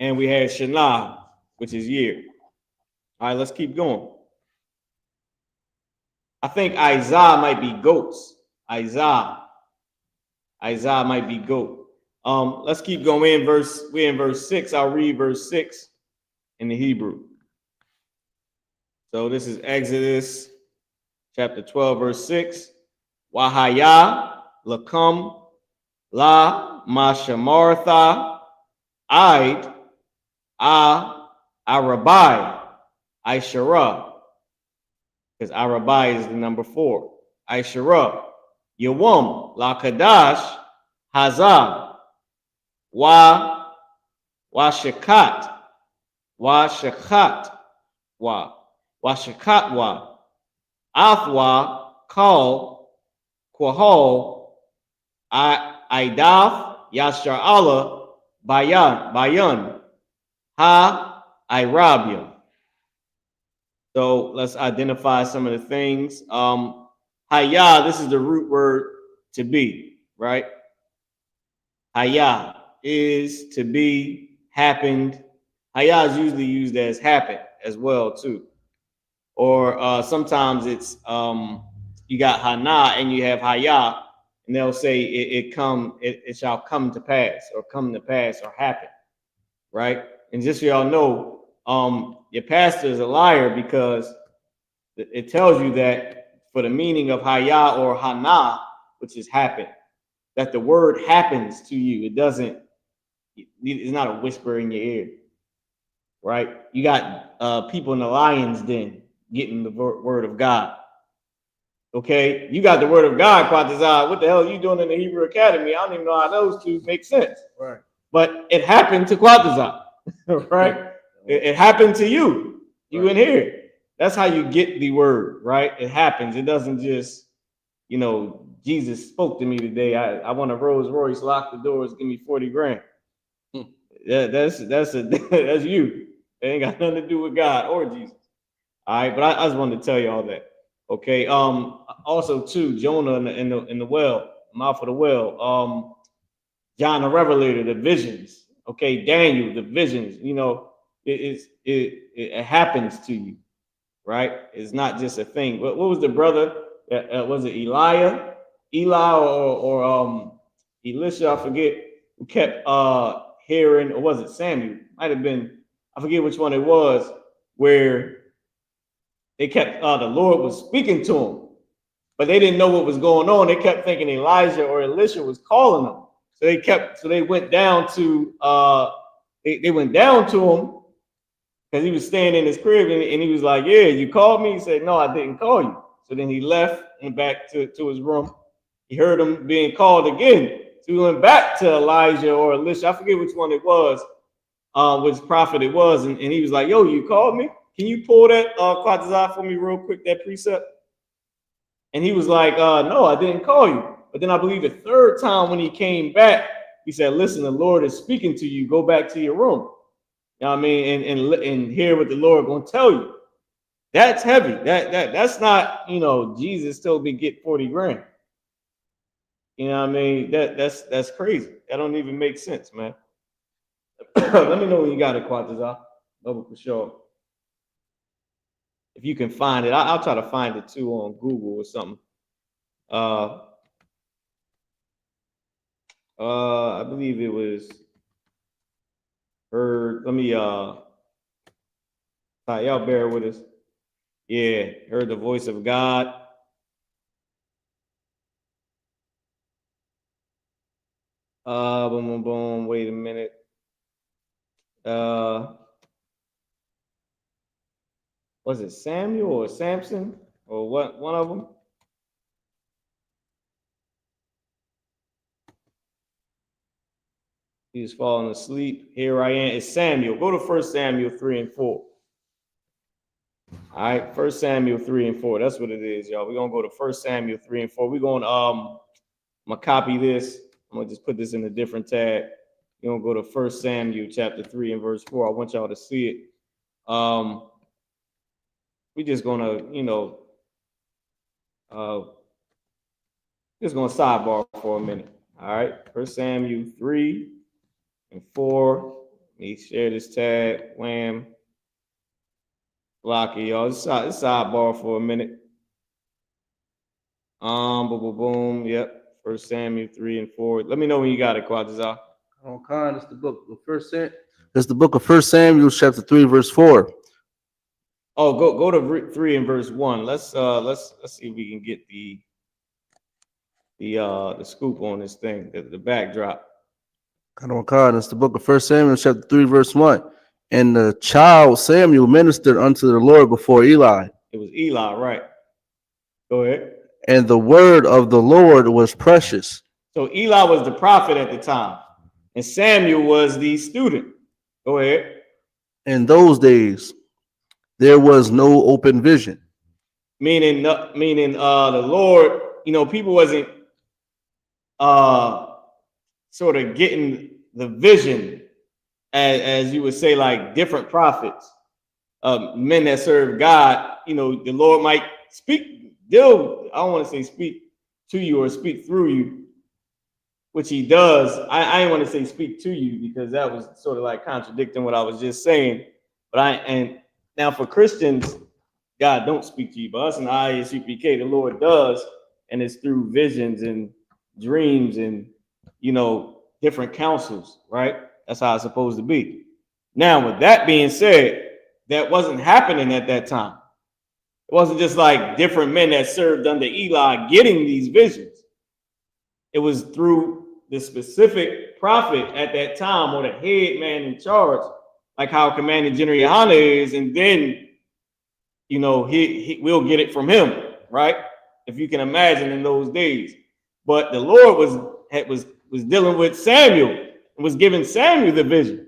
Speaker 11: And we had Shana, which is year. All right, let's keep going. I think Isaiah might be goats. Isaiah might be goat. Let's keep going. We're in verse 6. I'll read verse 6 in the Hebrew. So this is Exodus chapter 12, verse 6. Wahaya lakum la mashamartha Id Arabai Ishara. Because Arabai is the number 4. Ishara. Yawam la Kadash Hazah Washakat Athwa Kal Quahol Idaf Yashar Allah Bayan Ha Irabia. So let's identify some of the things. Hayah, this is the root word to be, right? Hayah is to be, happened. Hayah is usually used as happened as well too. Or sometimes it's you got Hana and you have Hayah, and they'll say it shall come to pass or happen, right? And just so y'all know, your pastor is a liar because it tells you that for the meaning of Hayah or Hana, which is happen, that the word happens to you. It doesn't, it's not a whisper in your ear, right? You got people in the lion's den getting the word of God. Okay, you got the word of God, Quatazah. What the hell are you doing in the Hebrew Academy? I don't even know how those two make sense. Right. But it happened to Quatazah, right? It happened to you. You in here. That's how you get the word, right? It happens. It doesn't just, Jesus spoke to me today. I want a Rolls Royce, lock the doors, give me 40 grand. That's you. It ain't got nothing to do with God or Jesus. All right, but I just wanted to tell you all that. Okay. Also too, Jonah in the well, mouth of the well. John the Revelator, the visions. Okay, Daniel, the visions. It happens to you, right? It's not just a thing. What was the brother? Was it Eli or Elisha? I forget. Who kept hearing, or was it Samuel? Might have been. I forget which one it was. Where they kept the Lord was speaking to him, but they didn't know what was going on. They kept thinking Elijah or Elisha was calling them. So they went down to they went down to him because he was staying in his crib, and he was like, "Yeah, you called me." He said, "No, I didn't call you." So then he left and back to his room. He heard him being called again. So he went back to Elijah or Elisha. I forget which one it was, which prophet it was, and he was like, "Yo, you called me? Can you pull that Quatazah for me real quick, that precept?" And he was like, "No, I didn't call you." But then I believe the third time when he came back, he said, "Listen, the Lord is speaking to you. Go back to your room." You know what I mean? And hear what the Lord gonna tell you. That's heavy. That's not, Jesus told me get 40 grand. You know what I mean? That's crazy. That don't even make sense, man. Let me know when you got it, Quatazah. Double for sure. If you can find it, I'll try to find it too on Google or something. I believe it was heard. Let me y'all bear with us. Yeah, heard the voice of God. Boom, boom, boom. Wait a minute. Was it Samuel or Samson or what? One of them. He was falling asleep. Here I am. It's Samuel. Go to 1 Samuel 3 and 4. All right, 1 Samuel 3 and 4. That's what it is, y'all. We're gonna go to 1 Samuel 3 and 4. We're gonna I'm gonna copy this. I'm gonna just put this in a different tab. We're gonna go to 1 Samuel chapter 3 and verse 4. I want y'all to see it. We're just gonna, just gonna sidebar for a minute. All right, 1 Samuel 3 and 4. Let me share this tab. Wham. Block it, y'all. It's sidebar for a minute. Boom, boom, boom. Yep. 1 Samuel 3 and 4. Let me know when you got it, Quadazar.
Speaker 12: Okay, it's the book of 1 Samuel. It's the book of 1 Samuel, chapter 3, verse 4.
Speaker 11: Oh, go to 3 and verse 1. Let's see if we can get the scoop on this thing, the backdrop.
Speaker 12: Okay, it's the book of 1 Samuel, chapter 3, verse 1. And the child Samuel ministered unto the Lord before Eli.
Speaker 11: It was Eli, right? Go ahead.
Speaker 12: And the word of the Lord was precious.
Speaker 11: So Eli was the prophet at the time, and Samuel was the student. Go ahead.
Speaker 12: In those days, there was no open vision.
Speaker 11: Meaning the Lord, people wasn't sort of getting the vision, as you would say, like different prophets, men that serve God. The Lord might speak. I don't want to say speak to you or speak through you, which he does. I didn't want to say speak to you because that was sort of like contradicting what I was just saying. And now for Christians, God don't speak to you, but us in the I.S.U.P.K, the Lord does, and it's through visions and dreams and different counsels, right? That's how it's supposed to be. Now, with that being said, that wasn't happening at that time. It wasn't just like different men that served under Eli getting these visions. It was through the specific prophet at that time, or the head man in charge, like how Commanding General YAHANNA is, and then he will get it from him, right? If you can imagine in those days. But the Lord was dealing with Samuel and was giving Samuel the vision.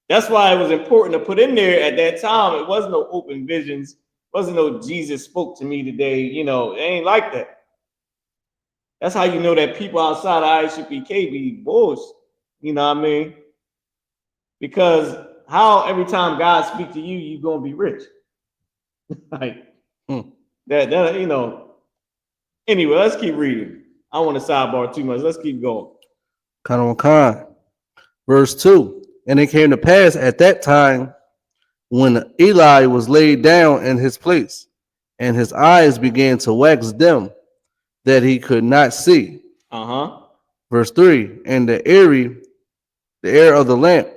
Speaker 11: That's why it was important to put in there at that time. It wasn't no open visions. It wasn't no Jesus spoke to me today. It ain't like that. That's how you know that people outside of I.S.U.P.K be bullshit. You know what I mean? Because how every time God speaks to you, you're gonna be rich. Like that. Anyway, let's keep reading. I don't want to sidebar too much. Let's keep going.
Speaker 12: Verse 2. And it came to pass at that time when Eli was laid down in his place, and his eyes began to wax dim, that he could not see. Verse 3. And the air of the lamp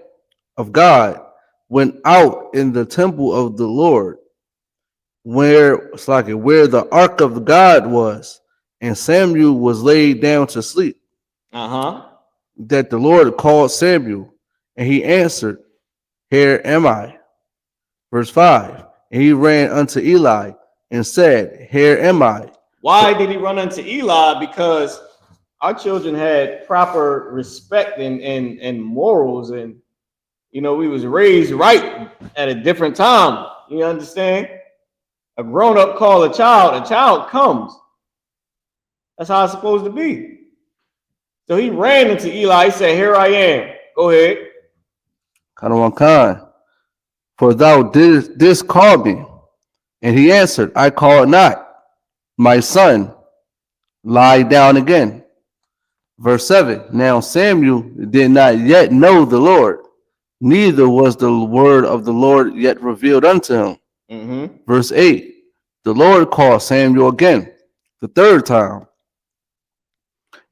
Speaker 12: of God went out in the temple of the Lord, where the ark of God was, and Samuel was laid down to sleep. That the Lord called Samuel, and he answered, Here am I. Verse 5. And he ran unto Eli and said, Here am I.
Speaker 11: Why did he run unto Eli? Because our children had proper respect and morals, and we was raised right at a different time. You understand? A grown-up call a child comes. That's how it's supposed to be. So he ran into Eli. He said, Here I am. Go ahead.
Speaker 12: For thou didst call me. And he answered, I called not. My son, lie down again. Verse 7. Now Samuel did not yet know the Lord, neither was the word of the Lord yet revealed unto him. Verse 8. The Lord called Samuel again, the third time.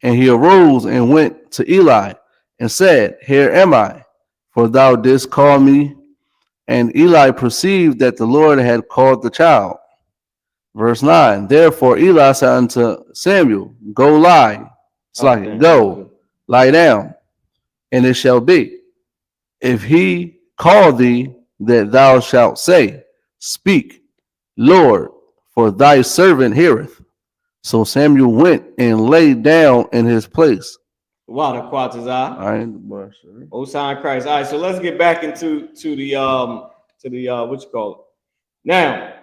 Speaker 12: And he arose and went to Eli and said, Here am I, for thou didst call me. And Eli perceived that the Lord had called the child. Verse 9. Therefore Eli said unto Samuel, Go lie. Go, lie down. And it shall be, if he call thee, that thou shalt say, Speak, Lord, for thy servant heareth. So Samuel went and lay down in his place.
Speaker 11: Water Quatazah.
Speaker 12: I ain't the boss.
Speaker 11: Osan Christ. All right, so let's get back into the what you call it. Now,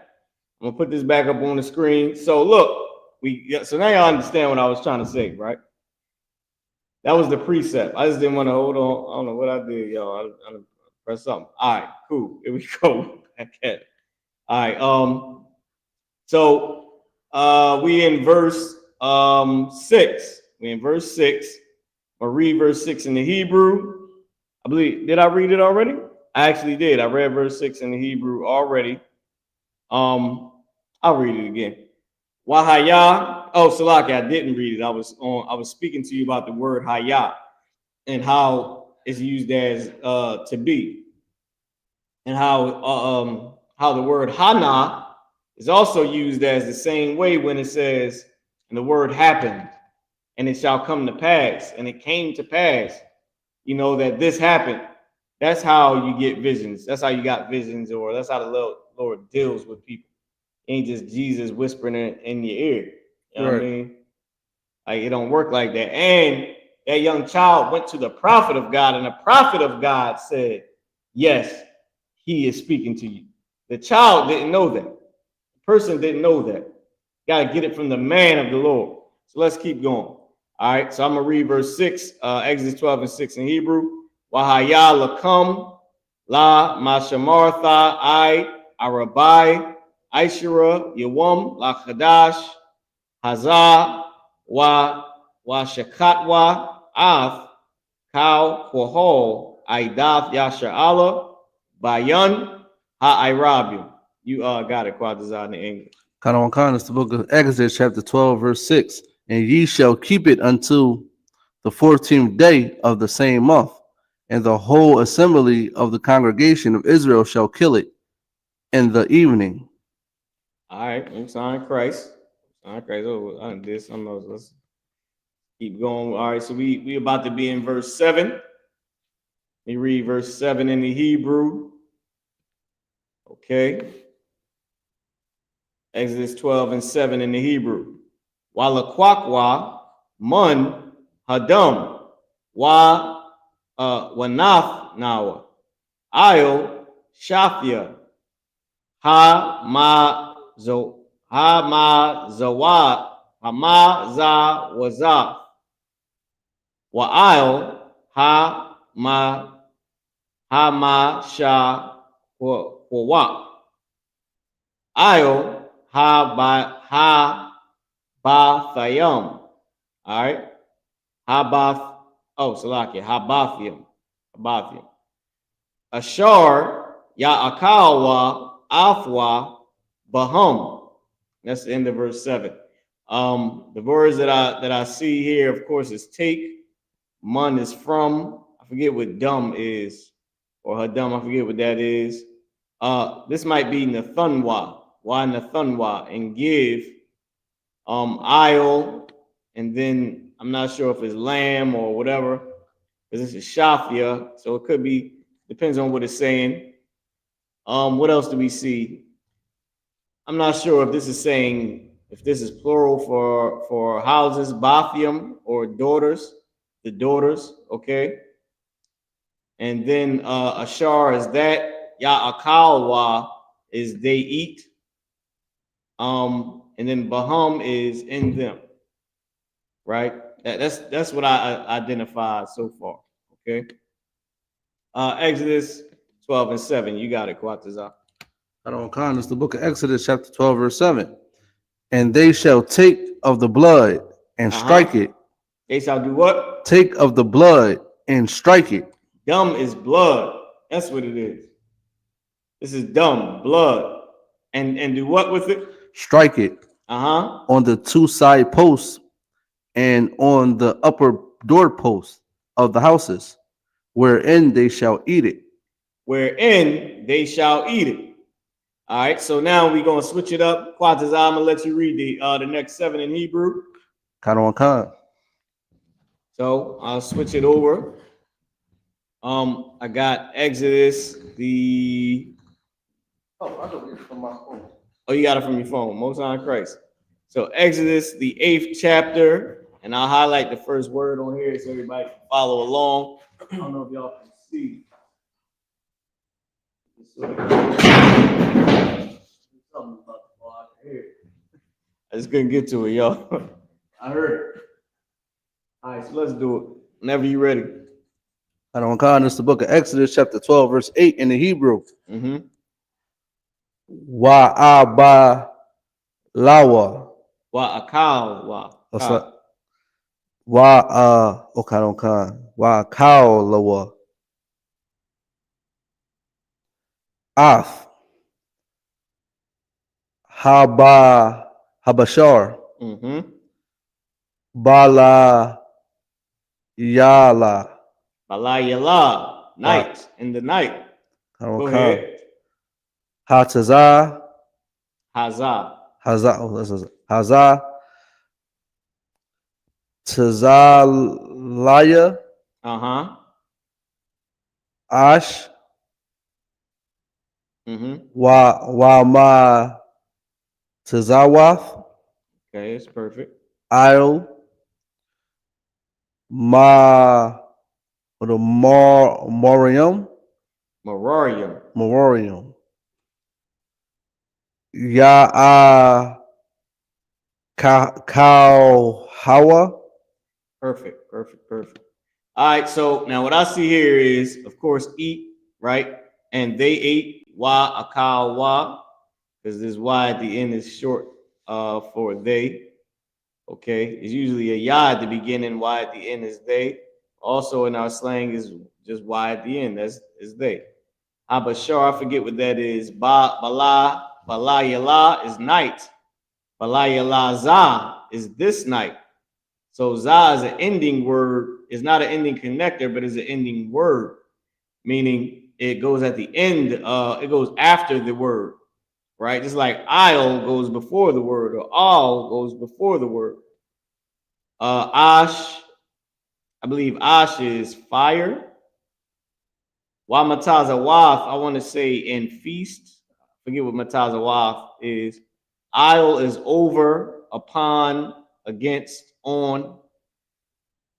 Speaker 11: I'm gonna put this back up on the screen. So look, so now y'all understand what I was trying to say, right? That was the precept. I just didn't want to hold on. I don't know what I did, y'all. I pressed something. All right, cool. Here we go. Okay. All right. So we in verse 6. We in verse 6. I'll read verse 6 in the Hebrew. I believe, did I read it already? I actually did. I read verse 6 in the Hebrew already. I'll read it again. Wahayah. Oh, Salaki, I didn't read it. I was speaking to you about the word hayah and how it's used as to be, and how the word hana is also used as the same way when it says, and the word happened, and it shall come to pass, and it came to pass, you know, that this happened. That's how you get visions. That's how you got visions, or that's how the Lord deals with people. It ain't just Jesus whispering in your ear. You know what I mean? Like, it don't work like that. And that young child went to the prophet of God, and the prophet of God said, yes, he is speaking to you. The child didn't know that. The person didn't know that. Got to get it from the man of the Lord. So let's keep going. All right, so I'm going to read verse 6, Exodus 12 and 6 in Hebrew. Wahayah lakam la mashamartha I arabai Ishara yawam la chadash hazah wa shakatwa af kau kohol aidath yasha'ala bayan ha'irabu. You got it, Quadazah, in English.
Speaker 12: Kanawakan is the book of Exodus, chapter 12, verse 6. And ye shall keep it until the 14th day of the same month, and the whole assembly of the congregation of Israel shall kill it in the evening.
Speaker 11: All right, I'm sign Christ. Sign Christ. Oh, I did something else. Let's keep going. All right, so we about to be in verse 7. Let me read verse 7 in the Hebrew. Okay. Exodus 12 and 7 in the Hebrew. Walakwakwa mun hadam wa wanath nawa io shafia ha ma za waza wa ha ma sha wa ha Bathayam. All right. Habath. Oh, Salaki. Habathium. Ashar Ya'akawa Afwa Bahum. That's the end of verse 7. The words that I see here, of course, is take. Mun is from. I forget what dum is, or hadum. I forget what that is. This might be Nathunwa. Why Nathunwa? And give. Isle, and then I'm not sure if it's lamb or whatever, because this is shafia, so it could be, depends on what it's saying. What else do we see? I'm not sure if this is saying, if this is plural for houses, bathium, or daughters, the daughters, okay? And then ashar is that, ya'akawa is they eat. And then Bahum is in them, right? That's what I identified so far. Okay. Exodus 12 and 7. You got it, Quatazah.
Speaker 12: Khan is the book of Exodus, chapter 12, verse 7. And they shall take of the blood and strike it.
Speaker 11: They shall do what?
Speaker 12: Take of the blood and strike it.
Speaker 11: Dumb is blood. That's what it is. This is dumb, blood. And do what with it?
Speaker 12: Strike it. On the 2 side posts and on the upper doorposts of the houses, wherein they shall eat it.
Speaker 11: Wherein they shall eat it. All right, so now we're going to switch it up. Quatazah, I'm going to let you read the next 7 in Hebrew.
Speaker 12: Khan.
Speaker 11: So I'll switch it over. I got Exodus, I don't get it from my phone. Oh, you got it from your phone. Most on Christ. So Exodus, the 8th chapter, and I'll highlight the first word on here so everybody can follow along. I don't know if y'all can see. I just couldn't get to it, y'all. I heard it. All right, so let's do it. Whenever you're ready.
Speaker 12: I don't count. This is the book of Exodus, chapter 12, verse 8 in the Hebrew. YAHAWAH.
Speaker 11: YAHAWAH.
Speaker 12: What's that? YAHAWAH. Af. Habashar. BAYAN.
Speaker 11: Night. In the night. Go ahead.
Speaker 12: Hatazah.
Speaker 11: Hazah.
Speaker 12: Hazah. Tazalaya. Ash. Wama Tazawath.
Speaker 11: Okay, it's perfect.
Speaker 12: Io. Morium. YAHUWAH.
Speaker 11: Perfect. All right, so now what I see here is, of course, eat, right? And they ate YAHAWAH, because this Y at the end is short for they. Okay, it's usually a Ya at the beginning, Y at the end is they. Also in our slang is just Y at the end, that's is they. Habashar, I forget what that is. Balayala is night. Balayala Za is this night. So Za is an ending word. It's not an ending connector, but it's an ending word, meaning it goes at the end. It goes after the word, right? Just like I'll goes before the word, or all goes before the word. Ash, I believe Ash is fire. Wamatazawaf, I want to say in feast. Forget what Matazawaf is. Isle is over, upon, against, on.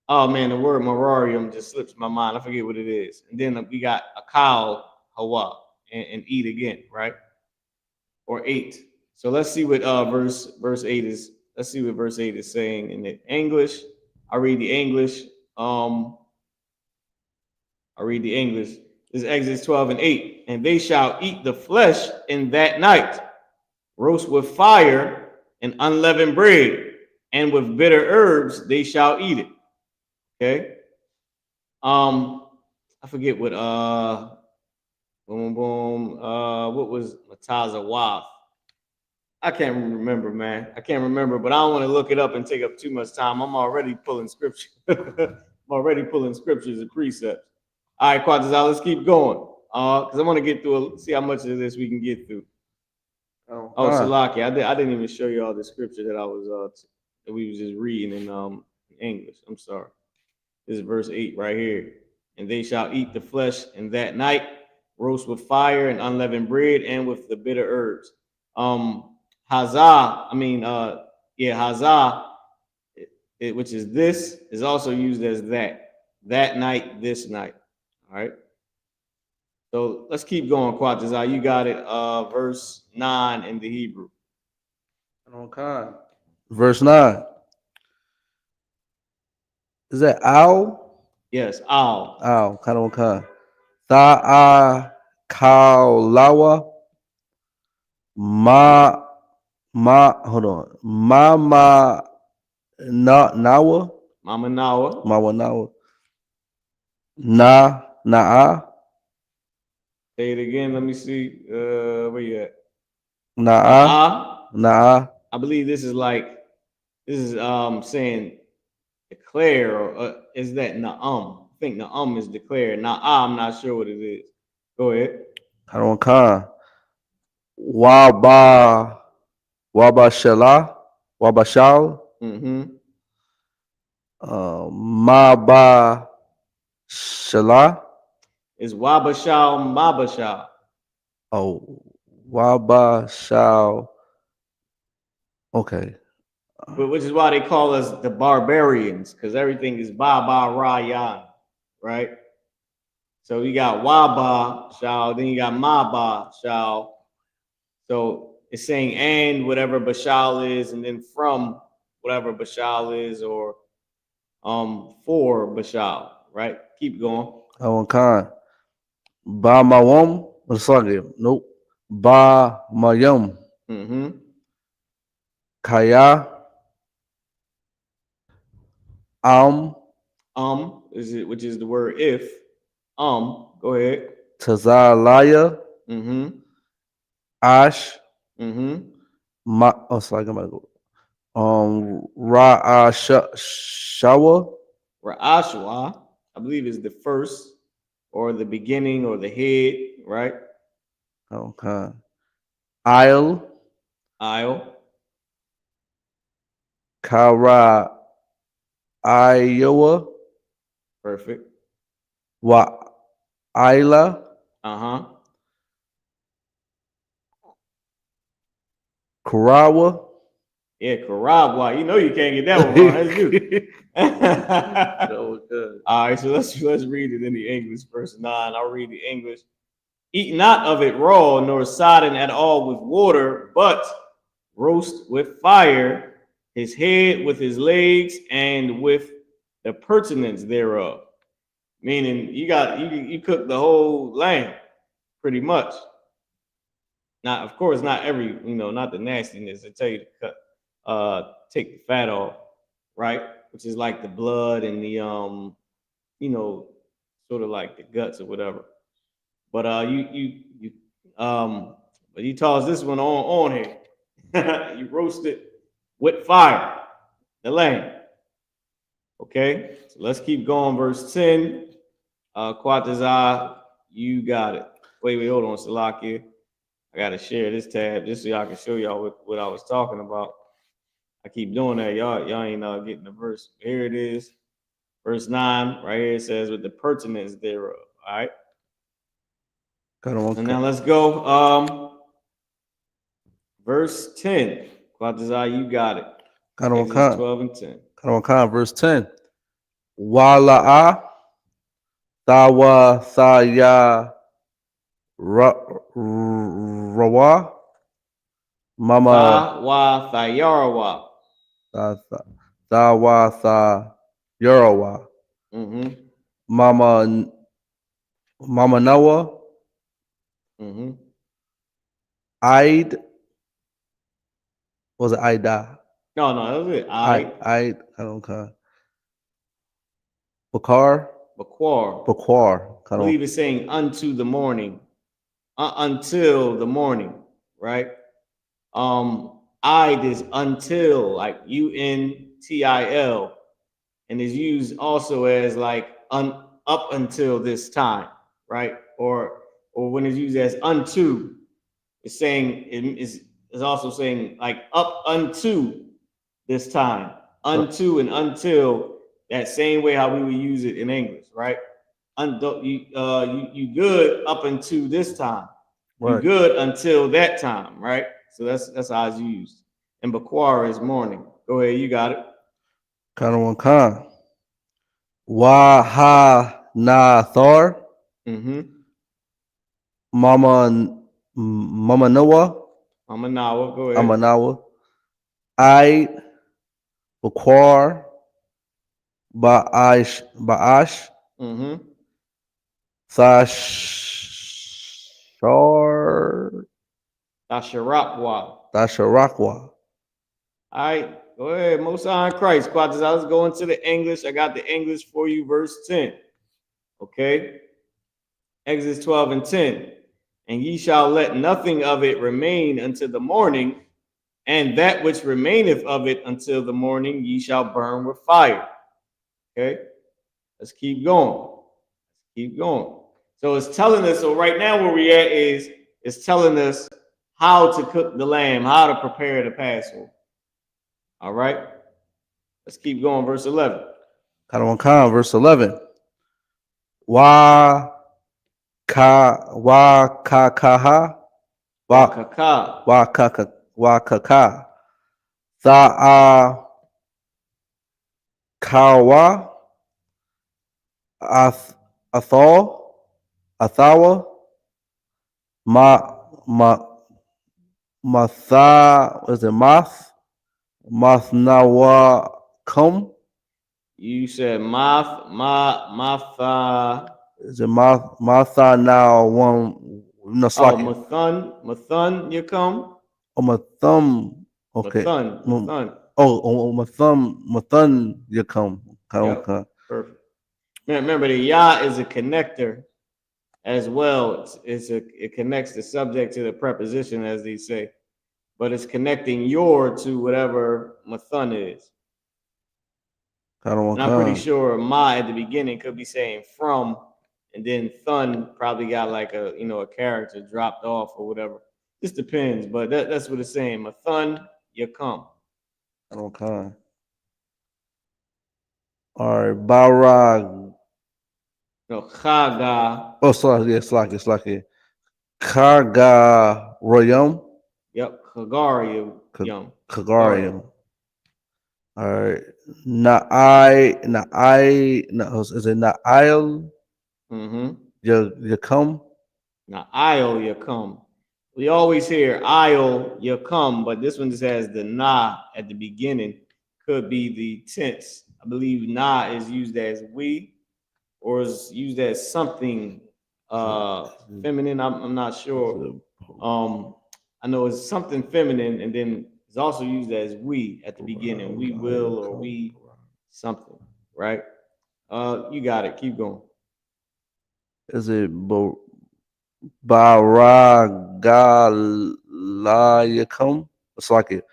Speaker 11: Oh man, the word morarium just slips my mind. I forget what it is. And then we got a cow, hawa, and eat again, right? Or ate. So let's see what verse 8 is. Let's see what verse 8 is saying in the English. I read the English. This is Exodus 12 and 8. And they shall eat the flesh in that night, roast with fire and unleavened bread, and with bitter herbs they shall eat it. Okay. I forget what what was Matazawaf? I can't remember, man. I can't remember, but I don't want to look it up and take up too much time. I'm already pulling scripture. I'm already pulling scriptures and precepts. All right, Quatazal, let's keep going. Because I want to get through, see how much of this we can get through. Salaki, I didn't even show you all the scripture that I was that we was just reading in English. I'm sorry. This is verse 8 right here. And they shall eat the flesh in that night, roast with fire and unleavened bread, and with the bitter herbs. Hazah, which is this, is also used as that night, this night. All right. So let's keep going, Quatazah. You got it. Verse 9 in the Hebrew.
Speaker 12: Okay. Verse 9. Is that owl?
Speaker 11: Yes, owl.
Speaker 12: Owl. Kind. Tha'a kaulawa. Hold on. Mama nawa. Na'a.
Speaker 11: Say it again. Let me see. Where you at?
Speaker 12: Na'a.
Speaker 11: I believe this is saying declare, or is that na'am? I think na'am is declare. Na'a, I'm not sure what it is. Go ahead.
Speaker 12: Wabashal. Maba Shala.
Speaker 11: Is Wabashal Mabashal.
Speaker 12: Oh, Wabashal. Okay.
Speaker 11: But which is why they call us the barbarians, because everything is ba ba ra ya, right? So you got wa ba shall, then you got ma ba shall. So it's saying and whatever bashal is, and then from whatever bashal is, or for bashal, right? Keep going.
Speaker 12: Khan. Ba mawam. Nope. Ba mayam. Kaya.
Speaker 11: Is it, which is the word if. Go ahead.
Speaker 12: Tazalaya. Ash. Sorry, I'm gonna go. Ra'ashawa.
Speaker 11: Ra'ashwa, I believe, is the first or the beginning or the head, right?
Speaker 12: Okay. Isle. Kara. Iowa.
Speaker 11: Perfect.
Speaker 12: Wa Isla. Karawa.
Speaker 11: Yeah, Karawa. You know you can't get that one wrong. That's you. All right, so let's read it in the English. Verse 9. I'll read the English. Eat not of it raw, nor sodden at all with water, but roast with fire his head with his legs and with the pertinence thereof. Meaning you cook the whole lamb, pretty much. Now, of course, not every, not the nastiness. I tell you to cut, take the fat off, right? Which is like the blood and the sort of like the guts or whatever. But but you toss this one on here. You roast it with fire, the lamb. Okay, so let's keep going. Verse 10. Quatazah, you got it. Wait, hold on, Salakia. I gotta share this tab just so y'all can show y'all what I was talking about. I keep doing that. Y'all ain't getting the verse. Here it is. Verse 9, right here, it says with the pertinence thereof. All right. And now let's go. Verse 10. Quatazah, you got it. Exodus 12 and 10.
Speaker 12: Verse 10. Wala'a Tawa Saya Rawa Mama
Speaker 11: Tawa Thayarawa.
Speaker 12: Tawa Thayarawa. Mama Noah. I'd was it Ida?
Speaker 11: No, that was it.
Speaker 12: I don't care. Bakar.
Speaker 11: I believe it's saying unto the morning. Until the morning, right? Id is until, like until, and is used also as like up until this time, right? Or when it's used as unto, it's saying it is also saying like up unto this time, unto and until, that same way how we would use it in English, right? You good up until this time. Right. You good until that time, right? So that's how it's used. And Bakwara is morning. Go ahead, you got it.
Speaker 12: Khan. Wahanathar. Mama Noah.
Speaker 11: Go ahead.
Speaker 12: Amanawa. I Bakwar. Ba'ash. Tasharakwa.
Speaker 11: All right, go ahead. Mosai in Christ. Quatazah, let's go into the English. I got the English for you, verse 10. Okay. Exodus 12 and 10. And ye shall let nothing of it remain until the morning, and that which remaineth of it until the morning ye shall burn with fire. Okay. Let's keep going. So it's telling us, so right now where we at is it's telling us how to cook the lamb, how to prepare the Passover. All right. Let's keep going. Verse 11.
Speaker 12: Verse 11. Wa kaka Tha'a Kawa Athawa Ma Matha is it Mathnawa Kum?
Speaker 11: You said Matha.
Speaker 12: Is it Matha now one no
Speaker 11: Oh,
Speaker 12: slacking?
Speaker 11: Mathun, you come.
Speaker 12: Oh my thumb. Okay.
Speaker 11: Mathun.
Speaker 12: Oh, my thumb you come.
Speaker 11: Yep. Perfect. Remember, the Yah is a connector as well. It connects the subject to the preposition, as they say, but it's connecting your to whatever Mathun is. And I'm pretty sure Ma at the beginning could be saying from, and then Thun probably got like a character dropped off or whatever. Just depends, but that's what it's saying. Mathun, you come.
Speaker 12: Okay. All right, Barag.
Speaker 11: No, Chaga.
Speaker 12: Oh, sorry, yeah, Slaki. Kaga Royum.
Speaker 11: Yep, Kagarium.
Speaker 12: Kagarium. All right. Is it Na'il?
Speaker 11: Mm-hmm.
Speaker 12: You come?
Speaker 11: Na'il, you come. We always hear I'll, you come, but this one just has the na at the beginning. Could be the tense. I believe na is used as we, or is used as something feminine. I'm not sure. I know it's something feminine, and then it's also used as we at the beginning. We will, or we something, right? You got it. Keep going.
Speaker 12: Is it Baragalayakam? It's like it.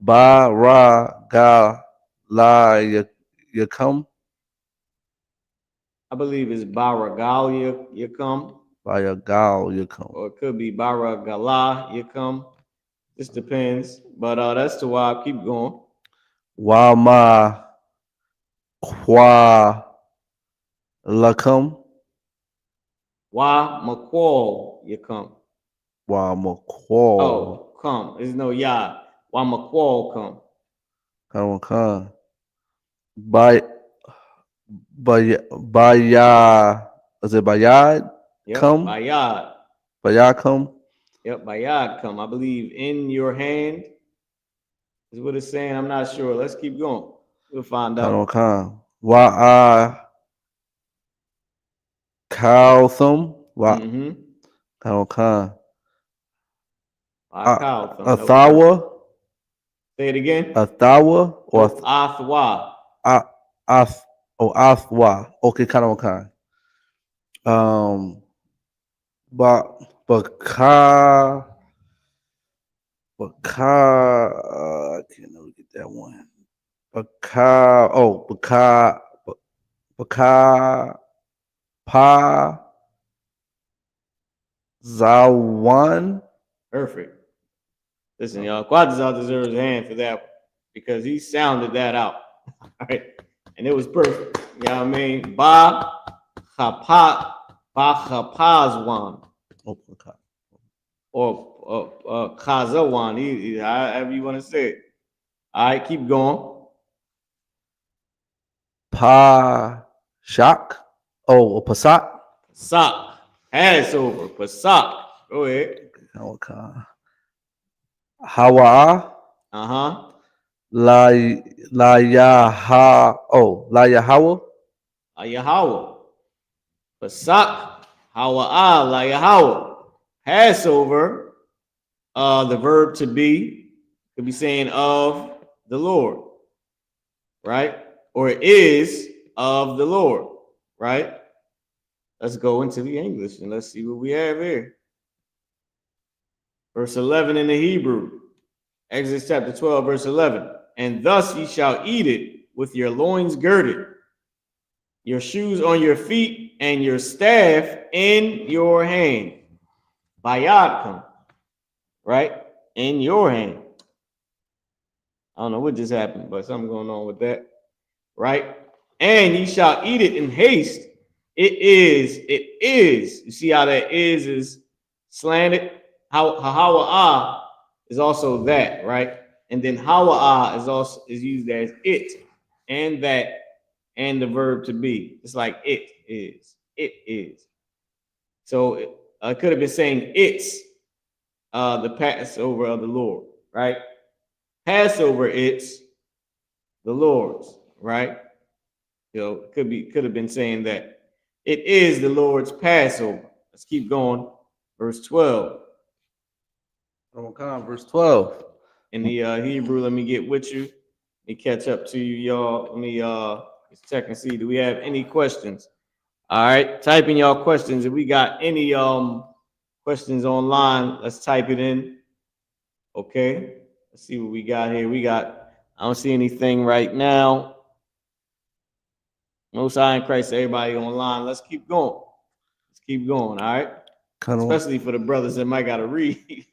Speaker 12: Baragalayakam.
Speaker 11: I believe it's Baragal Yakum.
Speaker 12: Baragal Yakum.
Speaker 11: Or it could be Baragala Yakum. Just depends. But that's the why I keep going.
Speaker 12: Wama Kwa Lakum.
Speaker 11: Wa Makwal Yakum.
Speaker 12: Wa Makwal.
Speaker 11: Oh, come. There's no ya. Wa Makwal come.
Speaker 12: Come. Bayad. Is it Bayad?
Speaker 11: Yep,
Speaker 12: Come?
Speaker 11: Bayad.
Speaker 12: Bayad come?
Speaker 11: Yep, Bayad come. I believe in your hand is what it's saying. I'm not sure. Let's keep going. We'll find out.
Speaker 12: Come. Wa'a Kalthum. Come. Athawa.
Speaker 11: Say it again.
Speaker 12: Athawa or
Speaker 11: Athwa.
Speaker 12: Athwa. Okay, kind. I can't never get that one. Pa Zawan.
Speaker 11: Perfect. Listen, y'all, Quadzal deserves a hand for that one because he sounded that out. All right. And it was perfect. You know what I mean? Ba Chapazwan. Or Kazawan, however you want to say it. All right, keep going.
Speaker 12: Shak. Oh, Pasak.
Speaker 11: Pasak. Passover. Pasak. Go ahead.
Speaker 12: Okay. YAHUAH. La YAHUAH. La YAHUAH.
Speaker 11: La YAHUAH. Pasak. YAHUAH. La YAHUAH. Passover. The verb to be could be saying of the Lord, right? Or is of the Lord, right? Let's go into the English and let's see what we have here. Verse 11 in the Hebrew. Exodus chapter 12, verse 11. And thus ye shall eat it with your loins girded, your shoes on your feet, and your staff in your hand. Bayad, right? In your hand. I don't know what just happened, but something going on with that, right? And ye shall eat it in haste. It is. You see how that is slanted? How YAHUAH is also that, right? And then YAHUAH is also used as it and that and the verb to be. It's like it is. It is. So it could have been saying it's the Passover of the Lord, right? Passover, it's the Lord's, right? You know, could have been saying that it is the Lord's Passover. Let's keep going. Verse 12.
Speaker 12: Verse 12.
Speaker 11: In the Hebrew, let me get with you. Let me catch up to you, y'all. Let me check and see. Do we have any questions? All right, type in y'all questions. If we got any questions online, let's type it in. Okay, let's see what we got here. I don't see anything right now. Most High in Christ, everybody online. Let's keep going. Let's keep going. All right. Especially for the brothers that might gotta read.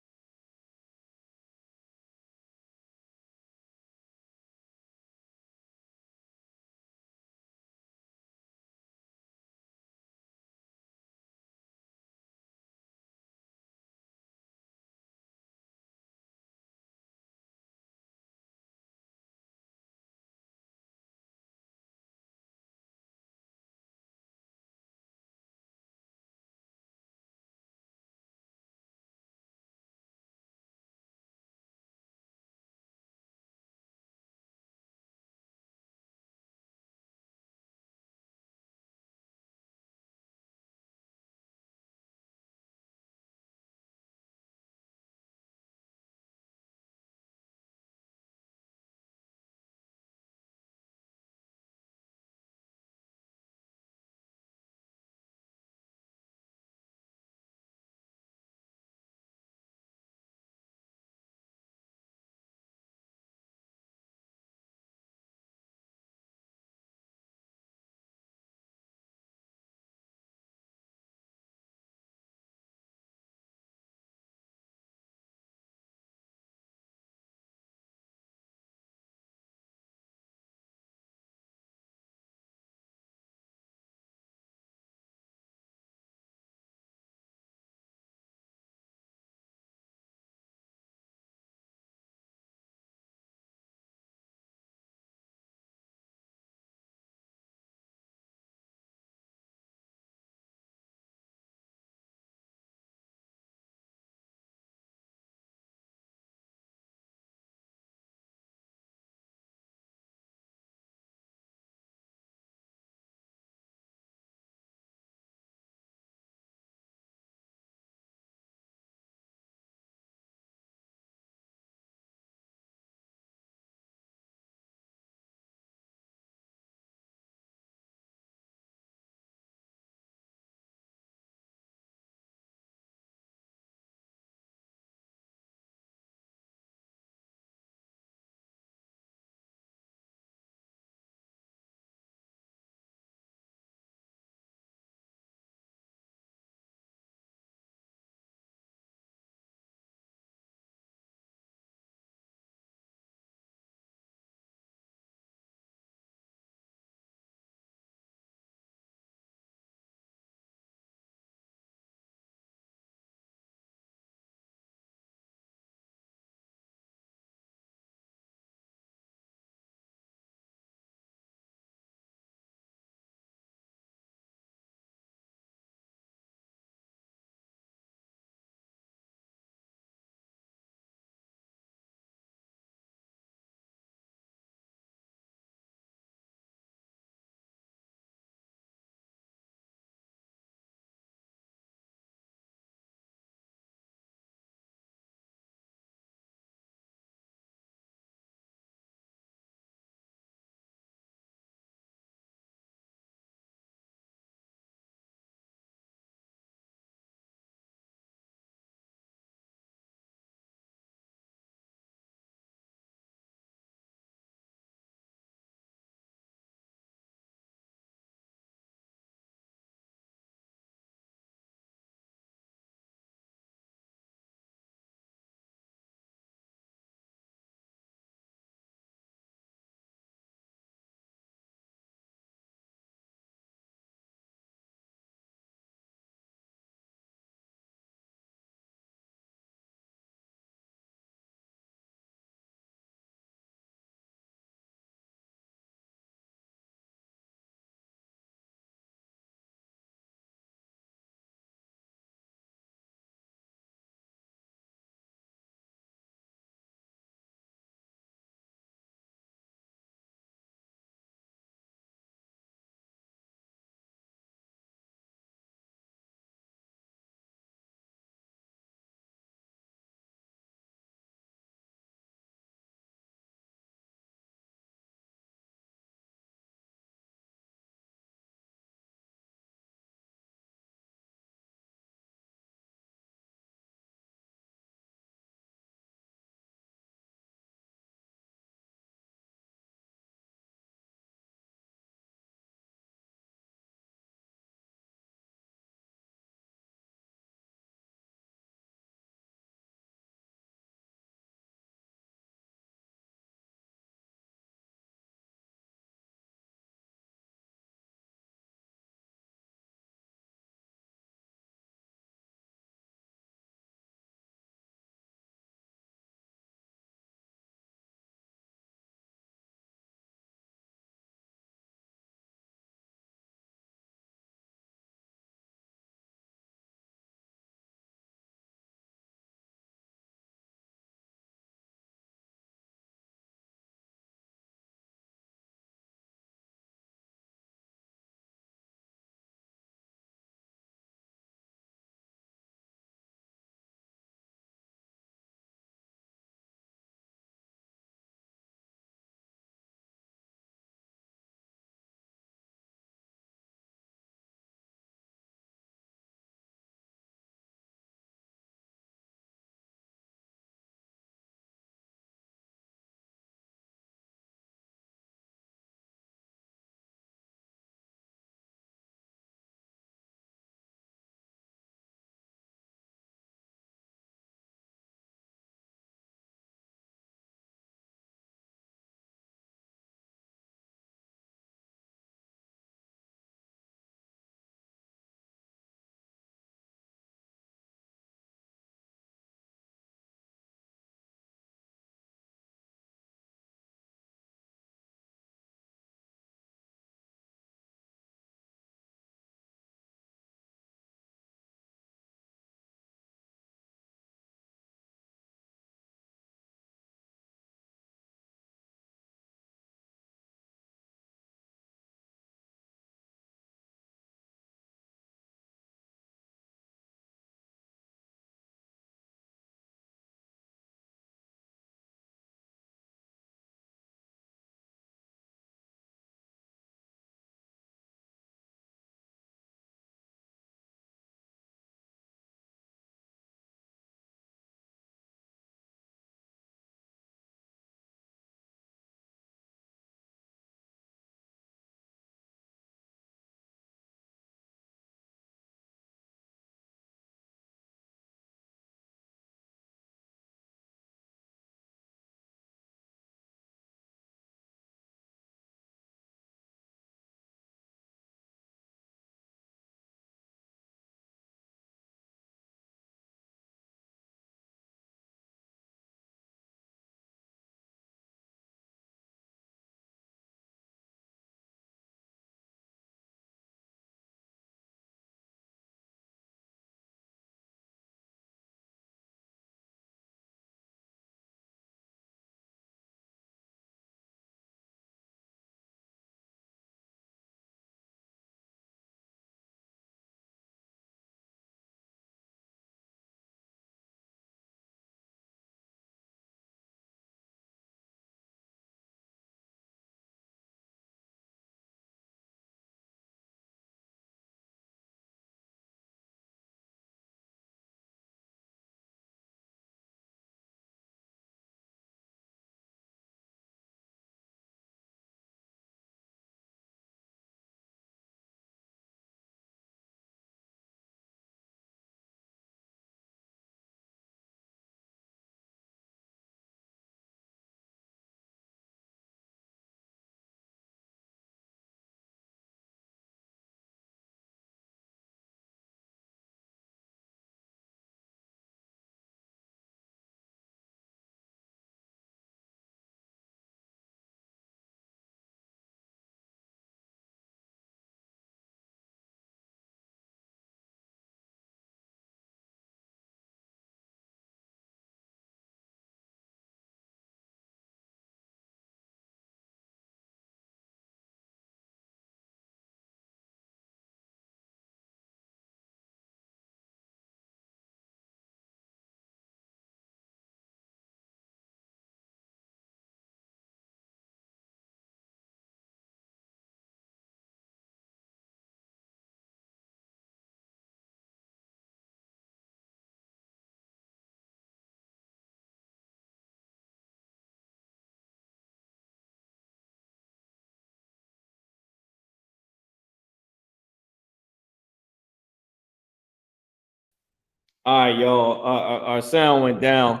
Speaker 11: All right, y'all. Our sound went down.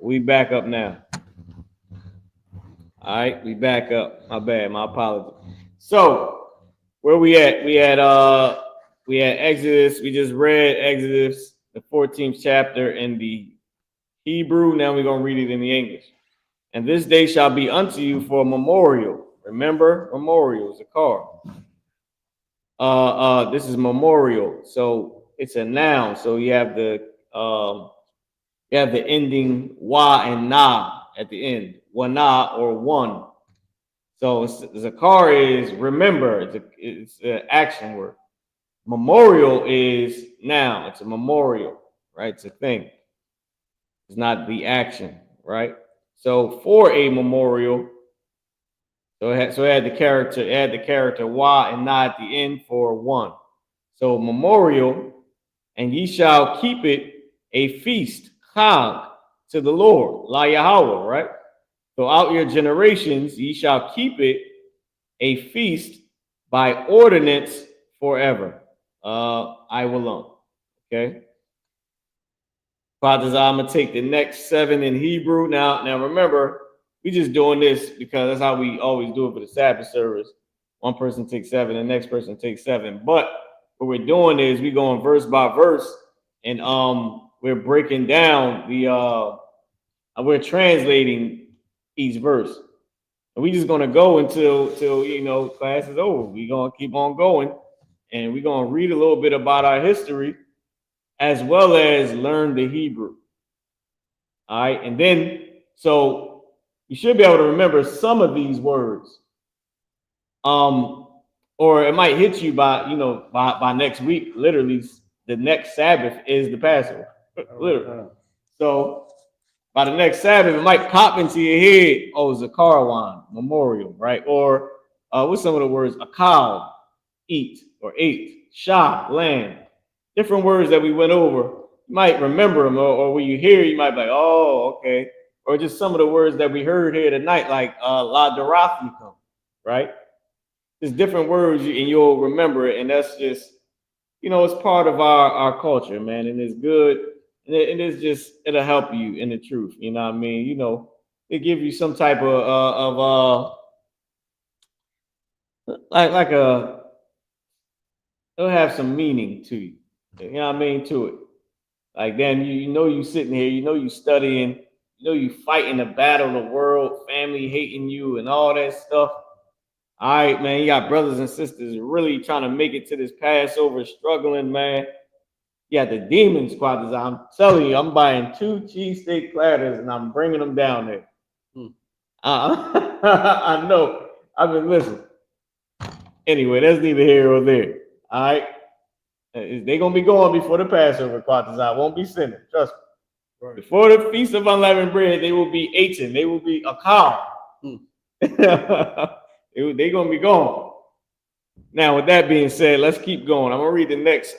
Speaker 11: We back up now. All right, we back up. My bad. My apologies. So where we at? We had Exodus. We just read Exodus, the 14th chapter in the Hebrew. Now we're gonna read it in the English. And this day shall be unto you for a memorial. Remember, memorial is a car. This is memorial, so it's a noun. So you have the ending wa and na at the end, wana or one. So zakar is remember. It's an action word. Memorial is noun. It's a memorial, right? It's a thing. It's not the action, right? So for a memorial, so it had the character wa and na at the end for one. So memorial, and ye shall keep it a feast, chag, to the Lord, la Yahawah, right? Throughout your generations, ye shall keep it a feast by ordinance forever. I will alone. Okay. Fathers, I'm gonna take the next 7 in Hebrew. Now remember, we just doing this because that's how we always do it for the Sabbath service. One person takes 7, the next person takes 7. But what we're doing is we're going verse by verse, and we're breaking down we're translating each verse. And we just gonna go until class is over. We're gonna keep on going, and we're gonna read a little bit about our history as well as learn the Hebrew. All right, and then so you should be able to remember some of these words. Or it might hit you by next week. Literally, the next Sabbath is the Passover. Literally. So by the next Sabbath, it might pop into your head, oh, Zakarawan, memorial, right? Or what's some of the words? A cow, eat or ate, shah, land. Different words that we went over. You might remember them, or when you hear, you might be like, oh, okay. Or just some of the words that we heard here tonight, like la darathicum, right? There's different words and you'll remember it, and that's just, it's part of our culture, man, and it's good. And it's just, it'll help you in the truth. You know what I mean? It give you some type of it'll have some meaning to you. You know what I mean? To it. Like then you sitting here, you studying, you fighting a battle of the world, family hating you and all that stuff. All right, man, you got brothers and sisters really trying to make it to this Passover, struggling, man. You got the demon squad. I'm telling you, I'm buying 2 cheesesteak platters and I'm bringing them down there. I know. I've been listening. Anyway, that's neither here or there. All right. They're going to be going before the Passover, Quatazan. Won't be sinning. Trust me. Right. Before the Feast of Unleavened Bread, they will be eating. They will be a cow. They're going to be gone. Now, with that being said, let's keep going. I'm going to read the next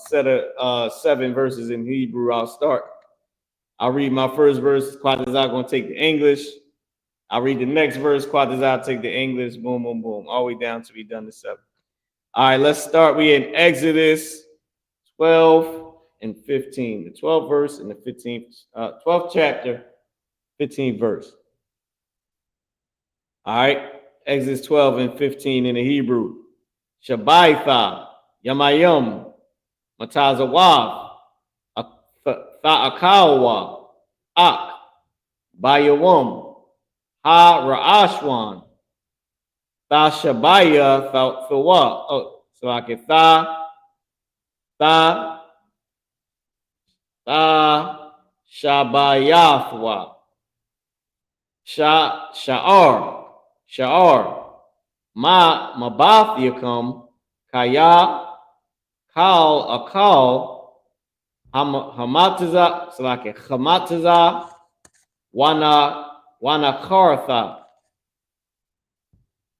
Speaker 11: set of 7 verses in Hebrew. I'll read my first verse. Quatazan going to take the English. I'll read the next verse. Quatazan take the English. Boom, boom, boom. All the way down till we done the 7. All right, let's start. We in Exodus 12 and 15. The 12th verse and the 12th chapter, 15th verse. All right, Exodus 12 and 15 in the Hebrew. Shabaitha, Yamayim, Matazawav, Tha'akawa, Ak, Bayawam, Ha Ra'ashwan, Thashabaya, Thawa. Oh, so I can Shabayathwa, Sha'ar. Mabathiakum, Kaya, Kal, Akal, Hamataza, Salake, Hamataza, Wana Kartha,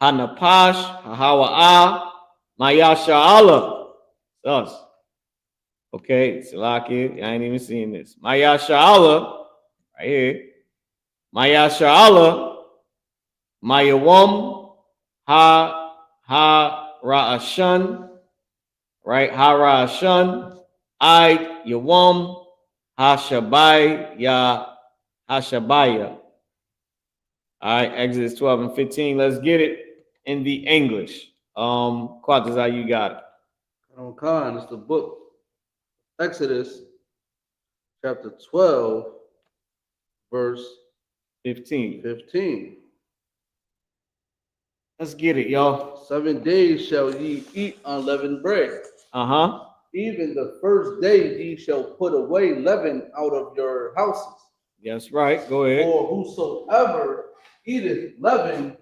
Speaker 11: Hanapash, Yahawah, Mayasha'Allah. Us. Okay, Salake, I ain't even seeing this. Mayasha'Allah, right here. Mayasha'Allah, Mayawam, Ha Ra'ashan, right? Ha Ra'ashan, I Yawam Hashabai Ya Hashabaya. All right, Exodus 12 and 15. Let's get it in the English. Quatazar, you got it.
Speaker 12: Khan, it's the book Exodus chapter 12, verse
Speaker 11: 15. Let's get it, y'all.
Speaker 12: 7 days shall ye eat unleavened bread.
Speaker 11: Uh-huh.
Speaker 12: Even the first day ye shall put away leaven out of your houses.
Speaker 11: That's right. Go ahead.
Speaker 12: For whosoever eateth leaven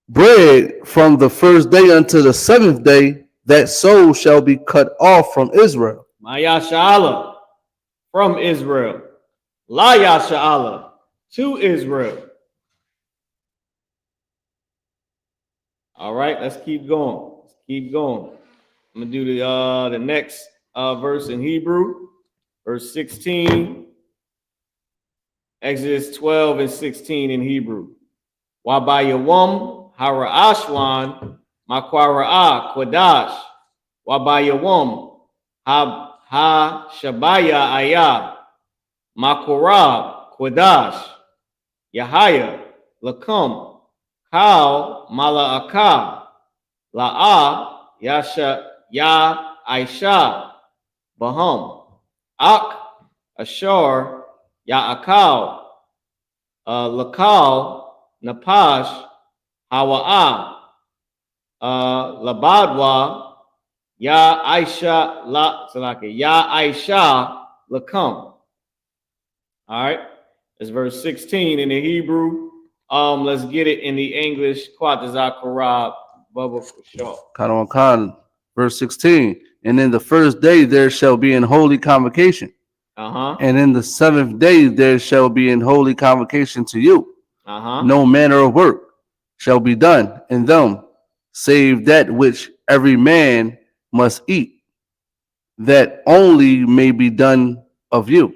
Speaker 12: bread from the first day unto the 7th day, that soul shall be cut off from Israel.
Speaker 11: Mayasha'Allah, from Israel. La Yasha'Allah, to Israel. All right, let's keep going. Let's keep going. I'm gonna do the next verse in Hebrew, verse 16. Exodus 12 and 16 in Hebrew. Wabayawam hara'ashwan makwara'a kwadash. Wabayawam ha shabaya ayah makorab kwadash. Yahaya lakum kal mala'aka la'a yasha ya aisha baham ak ashar Ya'akal, Lakal, Napash, YAHUAH, Labadwa, Ya Aisha, Ya Aisha, Lakam. All right, that's verse 16 in the Hebrew. Let's get it in the English. Quatazar Karab, Bubba for sure.
Speaker 12: Khan, verse 16. And in the first day there shall be an holy convocation. And in the 7th day there shall be an holy convocation to you. No manner of work shall be done in them, save that which every man must eat, that only may be done of you.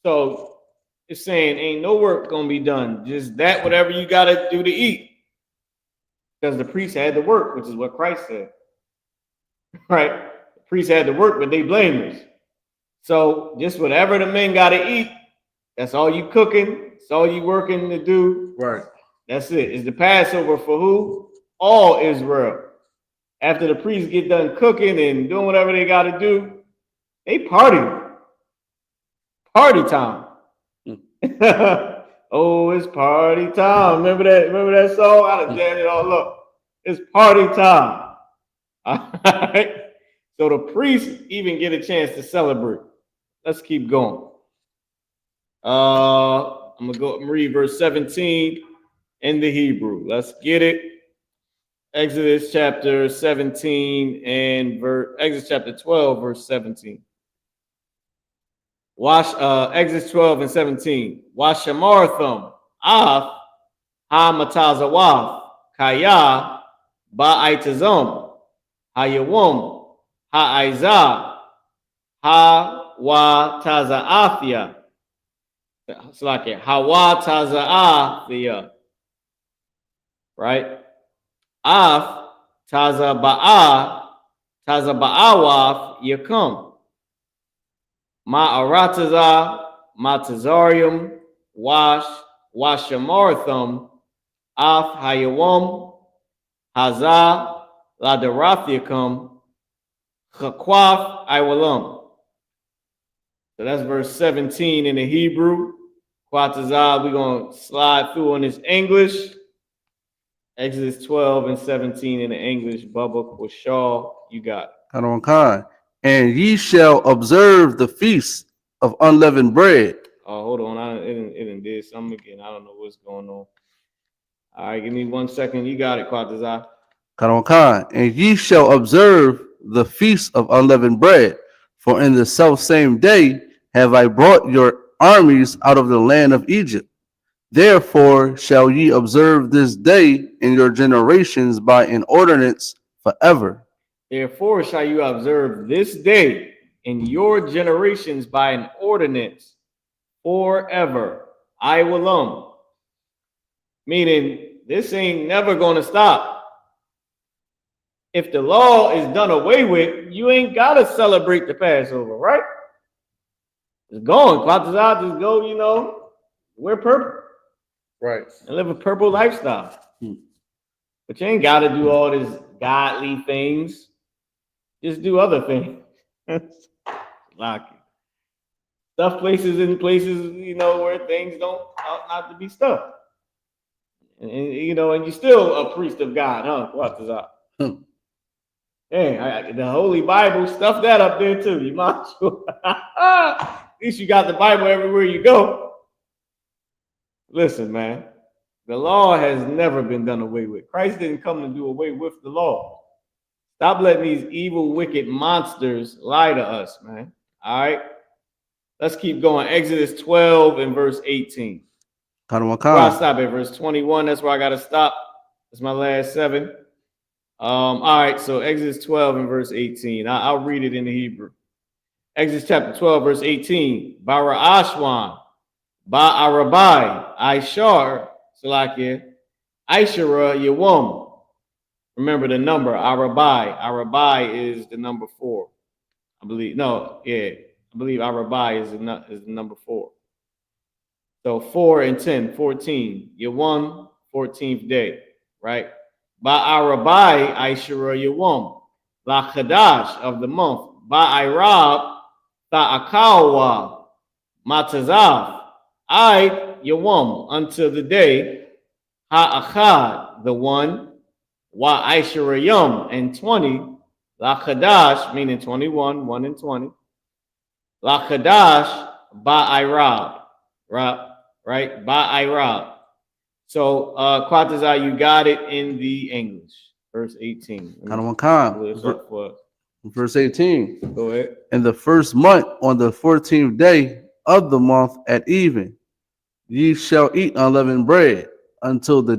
Speaker 11: So it's saying ain't no work gonna be done, just that whatever you gotta do to eat. Because the priest had to work, which is what Christ said. Right? The priest had to work, but they blameless. So just whatever the men gotta eat, that's all you cooking, that's all you working to do.
Speaker 12: Right.
Speaker 11: That's it. It's the Passover for who? All Israel. After the priests get done cooking and doing whatever they gotta do, they party. Party time. Oh, it's party time. Remember that song? I done jammed it all up. It's party time. All right. So the priests even get a chance to celebrate. Let's keep going. I'm gonna read verse 17 in the Hebrew. Let's get it. Exodus chapter 17 and Exodus chapter 12, verse 17. Exodus 12 and 17. Washamartham af ha-matazawaf kaya ba'aitazam hayawum ha-aizah ha-wa-taza'athia. It's like it. Ha-wa-taza'athia. Right? Af tazaba'awaf yakum. Ma'arataza matazarium washamartham af hayawam haza ladarathiakum chakwaf iwalam. So that's verse 17 in the Hebrew. Quatazah, we're going to slide through on this English. Exodus 12 and 17 in the English. Bubba Quashaw, you got it.
Speaker 12: Khan. And ye shall observe the feast of unleavened bread.
Speaker 11: Oh, hold on. It did something again. I don't know what's going on. All right, give me 1 second. You got it, Quatazah.
Speaker 12: Khan. And ye shall observe the feast of unleavened bread. For in the selfsame day have I brought your armies out of the land of Egypt. Therefore shall ye observe this day in your generations by an ordinance forever.
Speaker 11: Therefore shall you observe this day in your generations by an ordinance forever. I will meaning this ain't never going to stop. if the law is done away with, you ain't gotta celebrate the Passover, right? Just go and just go, you know, wear purple.
Speaker 12: Right.
Speaker 11: And live a purple lifestyle. But you ain't gotta do all these godly things. Just do other things. Like stuff places in places, you know, where things don't ought not to be stuffed. And you know, and you're still a priest of God, huh? What is up? Hey, the Holy Bible, stuff that up there too. You might as well. At least you got the Bible everywhere you go. Listen, man, the law has never been done away with. Christ didn't come to do away with the law. Stop letting these evil, wicked monsters lie to us, man. All right. Let's keep going. Exodus 12 and verse 18. Well, I stop at verse 21. That's where I got to stop. That's my last 7. All right. So Exodus 12 and verse 18. I'll read it in the Hebrew. Exodus chapter 12, verse 18. Bara Ashwan, Ba'arabai, Aishar, Salakia, Aishara, Yawam. Remember the number, Arabai. Arabai is the number 4. I believe. No, yeah. I believe Arabai is the number 4. So 4 and 10, 14. Yawam, 14th day, right? Ba'arabai, Aishara, Yawam. La Chadash of the month. Ba'irab, Ta'akawa, Matazaf. I, Yawam, until the day, Ha'achad, the one, Wa Aishara and 20, La Chadash, meaning 21, 1 and 20. La Chadash, Ba'irab, right? Ba'irab. So, Quatazah, you got it in the English. Verse 18.
Speaker 12: Verse 18.
Speaker 11: Go ahead.
Speaker 12: In the first month, on the 14th day of the month at even, ye shall eat unleavened bread until the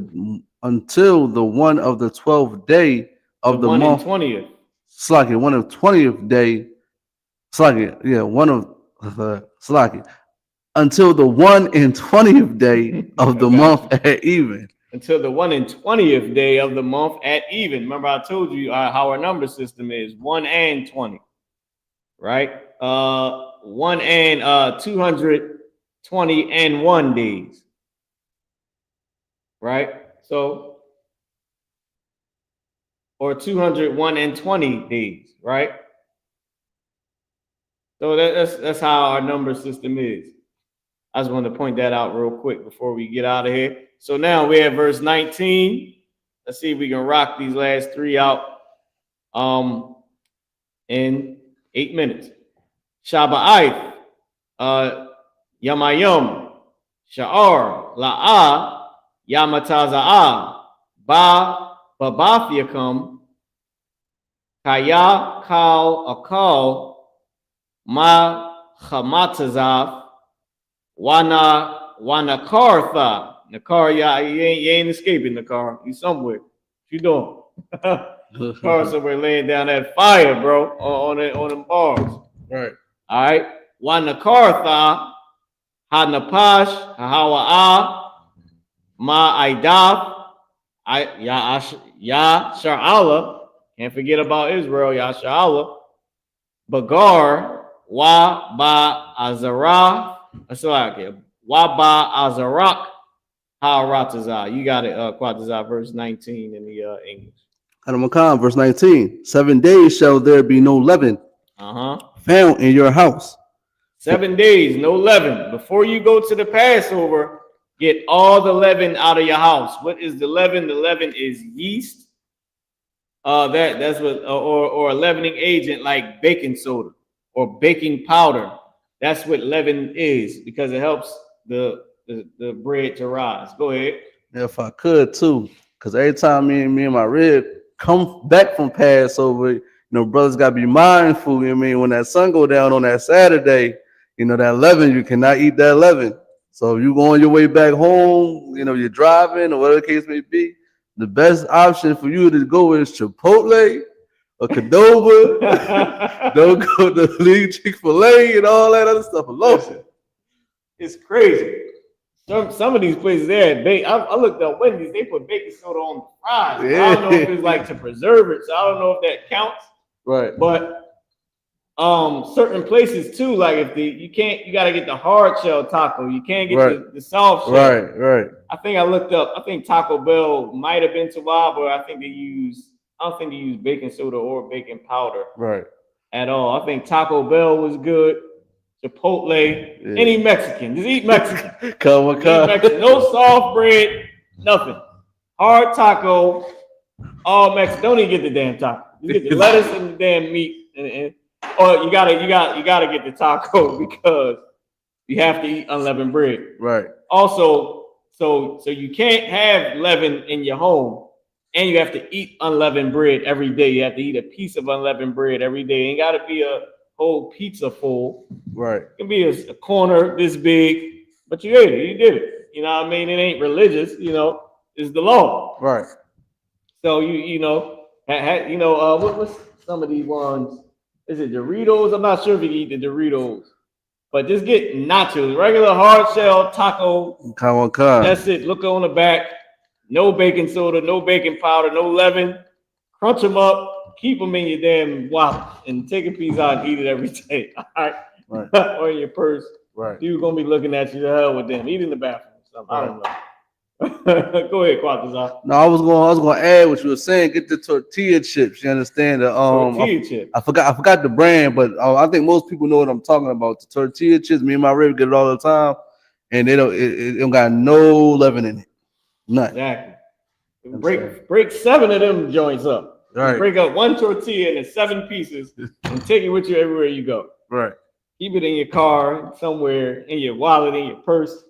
Speaker 12: one of the 12th day of the month.
Speaker 11: 20th.
Speaker 12: Slaki, one of 20th day. Slaki, yeah, one of Slaki. Until the 1 and 20th day of the month at even.
Speaker 11: Until the 1 and 20th day of the month at even. Remember, I told you how our number system is 1 and 20, right? 1 and 220 and 1 days, right? So, or 201 and 20 days, right? So that's how our number system is. I just wanted to point that out real quick before we get out of here. So now we're at verse 19. Let's see if we can rock these last 3 out in 8 minutes. Shaba'ith, Yamayum, Sha'ar, La'ah, Yamataza'ah, Babafyakum, Kaya, Kal, Akal, Ma, Chamatazaf, Wana Kartha. Nakar, yeah, you ain't escaping Nakar. You somewhere. What you doing? Nakar somewhere laying down that fire, bro, on them bars.
Speaker 12: Right.
Speaker 11: All right. Wana Kartha, Hanapash, Hahawaah, Ma Aidaf, Yashar'Allah. Can't forget about Israel, Yashar'Allah. Bagar, Wa Ba Azarah. Wa Ba Azarak. You got it, Quatazah, verse 19 in the English.
Speaker 12: Adamakan, verse 19. 7 days shall there be no leaven found in your house.
Speaker 11: 7 days, no leaven. Before you go to the Passover, get all the leaven out of your house. What is the leaven? The leaven is yeast. That's what, or a leavening agent like baking soda or baking powder. That's what leaven is, because it helps the bread to rise. Go ahead.
Speaker 12: If I could too, because every time me and my rib come back from Passover, you know, brothers gotta be mindful. You know what I mean, when that sun go down on that Saturday, you know, that leaven, you cannot eat that leaven. So if you go on your way back home, you know, you're driving or whatever the case may be, the best option for you to go is Chipotle or Qdoba. Don't go to Chick-fil-A and all that other stuff alone.
Speaker 11: It's crazy. Some of these places there, I looked up Wendy's, they put baking soda on the fries.
Speaker 12: Yeah.
Speaker 11: I don't know if it's like to preserve it, so I don't know if that counts.
Speaker 12: Right.
Speaker 11: But certain places too, like if you gotta get the hard shell taco, you can't get the soft shell.
Speaker 12: Right.
Speaker 11: I think I looked up, I think Taco Bell might have been Tawab, but I don't think they use baking soda or baking powder at all. I think Taco Bell was good. Chipotle, any Mexican, just eat Mexican.
Speaker 12: Come on.
Speaker 11: Mexican. No soft bread, nothing. Hard taco, all Mexican. Don't even get the damn taco. You get the lettuce and the damn meat, or you gotta get the taco because you have to eat unleavened bread. Right. Also, so you can't have leaven in your home, and you have to eat unleavened bread every day. You have to eat a piece of unleavened bread every day. It ain't gotta be a whole pizza full. Right. It can be a corner this big, but you ate it. You did it. You know what I mean? It ain't religious. You know, it's the law. Right. So what's some of these ones? Is it Doritos? I'm not sure if you can eat the Doritos, but just get nachos, regular hard shell taco. Come on. That's it. Look on the back. No baking soda, no baking powder, no leaven. Crunch them up. Keep them in your damn wallet and take a piece out and eat it every day. All right. Or in your purse. Right. You're gonna be looking at you the hell with them. Eat in the bathroom. Something. I don't know. Go ahead, Quatazar.
Speaker 12: No, I was going to add what you were saying. Get the tortilla chips. You understand the
Speaker 11: tortilla chips.
Speaker 12: I forgot the brand, but I think most people know what I'm talking about. The tortilla chips. Me and my rib get it all the time, and it don't got no leaven in it. Nothing.
Speaker 11: Exactly. Break 7 of them joints up. Right. Break up one tortilla into 7 pieces and take it with you everywhere you go. Right. Keep it in your car, somewhere, in your wallet, in your purse.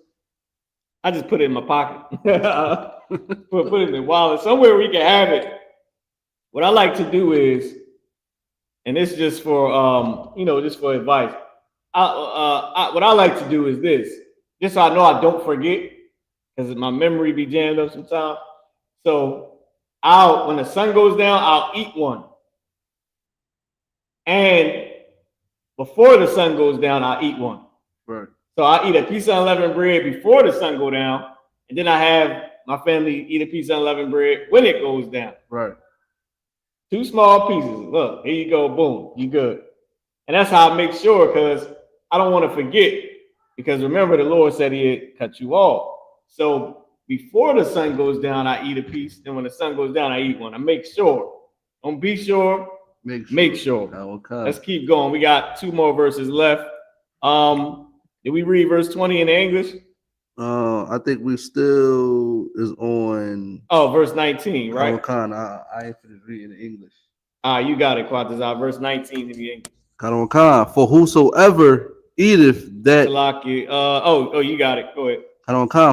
Speaker 11: I just put it in my pocket. put it in the wallet, somewhere we can have it. What I like to do is, and this is just for just for advice. What I like to do is this, just so I know I don't forget, because my memory be jammed up sometimes. So when the sun goes down, I'll eat one. And before the sun goes down, I'll eat one. Right. So I eat a piece of unleavened bread before the sun go down, and then I have my family eat a piece of unleavened bread when it goes down. Right. 2 small pieces. Look, here you go. Boom. You good. And that's how I make sure, because I don't want to forget. Because remember, the Lord said He'd cut you off. So before the sun goes down, I eat a piece. Then when the sun goes down, I eat one. I make sure. Don't be sure. Make sure. Okay. Let's keep going. We got 2 more verses left. Did we read verse 20 in English?
Speaker 12: I think we still is on.
Speaker 11: Oh, verse 19, right?
Speaker 12: I ain't finished reading in English.
Speaker 11: You got it, Quatazar. Verse 19 in the English.
Speaker 12: For whosoever eateth that.
Speaker 11: You got it. Go ahead.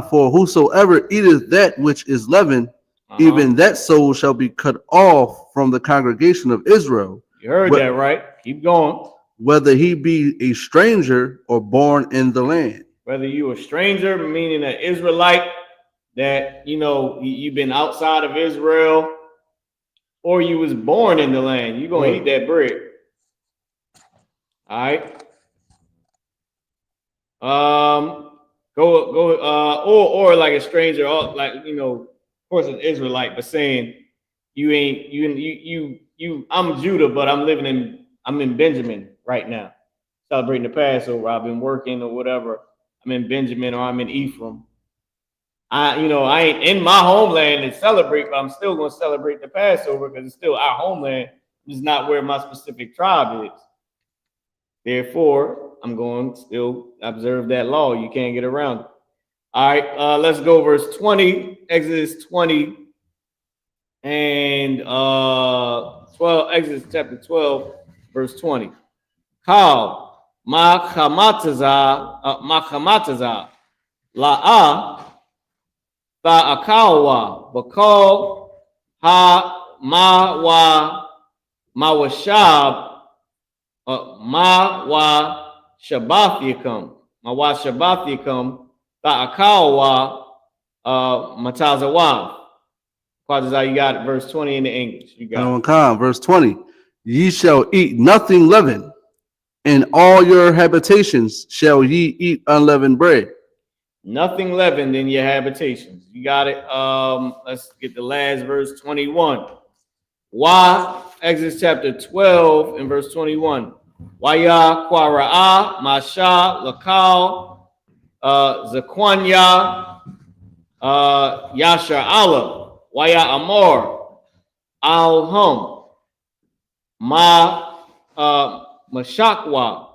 Speaker 12: For whosoever eateth that which is leavened, even that soul shall be cut off from the congregation of Israel.
Speaker 11: You heard that, right? Keep going.
Speaker 12: Whether he be a stranger or born in the land.
Speaker 11: Whether you a stranger, meaning an Israelite, that you've been outside of Israel, or you was born in the land, you're gonna eat that bread. All right. Or like a stranger, or like of course an Israelite, but saying I'm Judah, but I'm in Benjamin right now, celebrating the Passover. I've been working or whatever. I'm in Benjamin or I'm in Ephraim. I ain't in my homeland to celebrate, but I'm still going to celebrate the Passover because it's still our homeland. It's not where my specific tribe is. Therefore, I'm going to still observe that law. You can't get around it. All right, let's go verse 20, Exodus 20 and 12, Exodus chapter 12, verse 20. Kal machamataza la'a ta'akawa bakal ha mawashab mawashabathikam ta'akawa matazawa. Quatazar, you got it. Verse 20 in the English. You got it.
Speaker 12: Verse 20. Ye shall eat nothing leavened. In all your habitations shall ye eat unleavened bread.
Speaker 11: Nothing leavened in your habitations. You got it. Let's get the last verse 21. Exodus chapter 12 and verse 21. Waya Kwara'a, Masha, Lakal, Zakwanya, Yasha Allah, Waya Amor, Al-Hum, Mashakwa,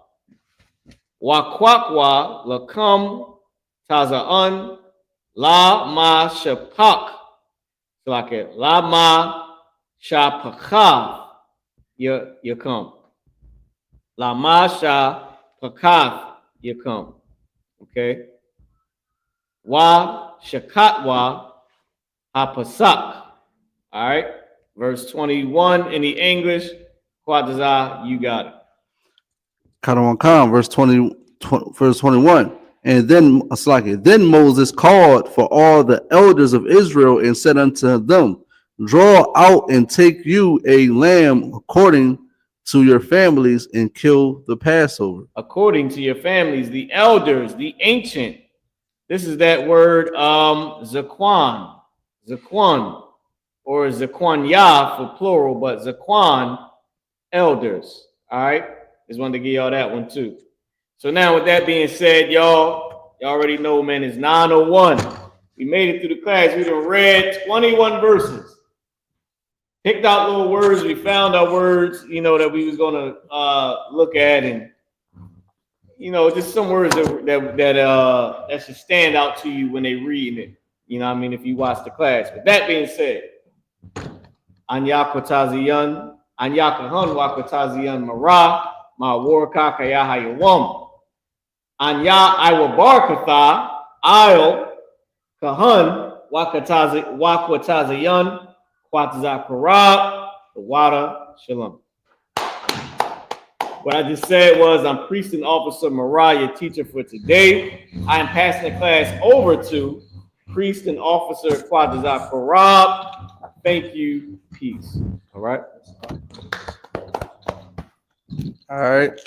Speaker 11: Wakwakwa, Lakam, Taza'an, La Ma Shapak, La Ma Shapakav, Yakum. La Masha Pakath Yakum. Okay. Wa Shakatwa Hapasak. All right. Verse 21 in the English. Quadaza, you got it.
Speaker 12: Karawan verse 21. And then Moses called for all the elders of Israel and said unto them, draw out and take you a lamb according to your families and kill the Passover.
Speaker 11: According to your families, the elders, the ancient. This is that word Zakwan, or Zakwanya for plural, but Zakwan, elders. All right, just wanted to give y'all that one too. So now with that being said, y'all already know, man, it's 9:01. We made it through the class. We done read 21 verses. Picked out little words. We found our words, that we was gonna look at, and just some words that should stand out to you when they reading it. If you watch the class. With that being said, Anyakwataziyan, Anyakahan Wakwataziyan Mara, Ma Warka Kayahayawam. Anya Iwabarkatha, Io Kahan Wakwataziyan. Kwatazakara, the water, shalom. What I just said was, I'm priest and officer Mariah, teacher for today. I am passing the class over to priest and officer Kwatazakara. Thank you. Peace. All right.
Speaker 12: All right.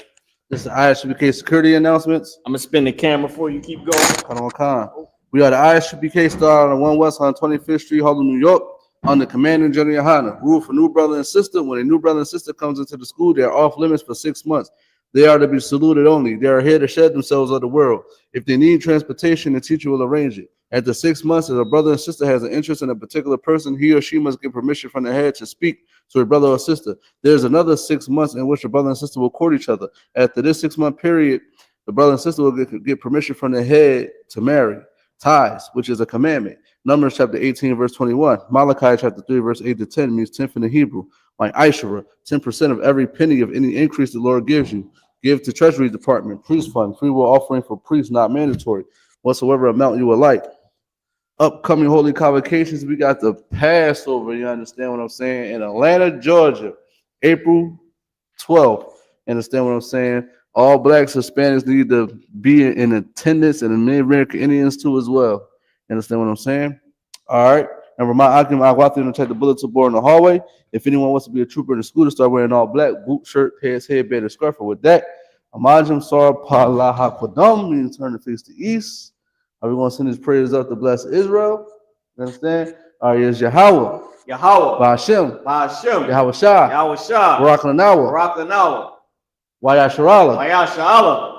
Speaker 12: This is the I.S.U.P.K security announcements.
Speaker 11: I'm gonna spin the camera for you. Keep going.
Speaker 12: We are the I.S.U.P.K started on 1 West on 25th Street, Harlem, New York. Under Commanding General YAHANNA, rule for new brother and sister. When a new brother and sister comes into the school, they are off limits for 6 months. They are to be saluted only. They are here to shed themselves of the world. If they need transportation, the teacher will arrange it. After 6 months, if a brother and sister has an interest in a particular person, he or she must get permission from the head to speak to a brother or sister. There's another 6 months in which the brother and sister will court each other. After this 6 month period, the brother and sister will get permission from the head to marry. Ties, which is a commandment. Numbers chapter 18, verse 21. Malachi chapter 3, verse 8 to 10 means 10th in the Hebrew. Like Ishra, 10% of every penny of any increase the Lord gives you. Give to Treasury Department, priest fund, free will offering for priests, not mandatory. Whatsoever amount you would like. Upcoming holy convocations, we got the Passover, you understand what I'm saying, in Atlanta, Georgia, April 12th. Understand what I'm saying? All blacks, Hispanics need to be in attendance, and the Native American Indians too as well. Understand what I'm saying? All right. And remind Akim Agwati to check the bulletin board in the hallway. If anyone wants to be a trooper in the school, to start wearing all black, boot, shirt, pants, headband, and scarf. With that, Amajim Sar Palaha Kwadam means turn to face the east. Are we going to send his prayers up to bless Israel? You understand? All right, is YAHAWAH.
Speaker 11: YAHAWAH.
Speaker 12: Ba'ashem.
Speaker 11: Ba'ashem.
Speaker 12: YAHUSHA.
Speaker 11: YAHUSHA.
Speaker 12: Barak Lanawa.
Speaker 11: Barak Lanawa.
Speaker 12: YASHARALA.
Speaker 11: YASHALAM.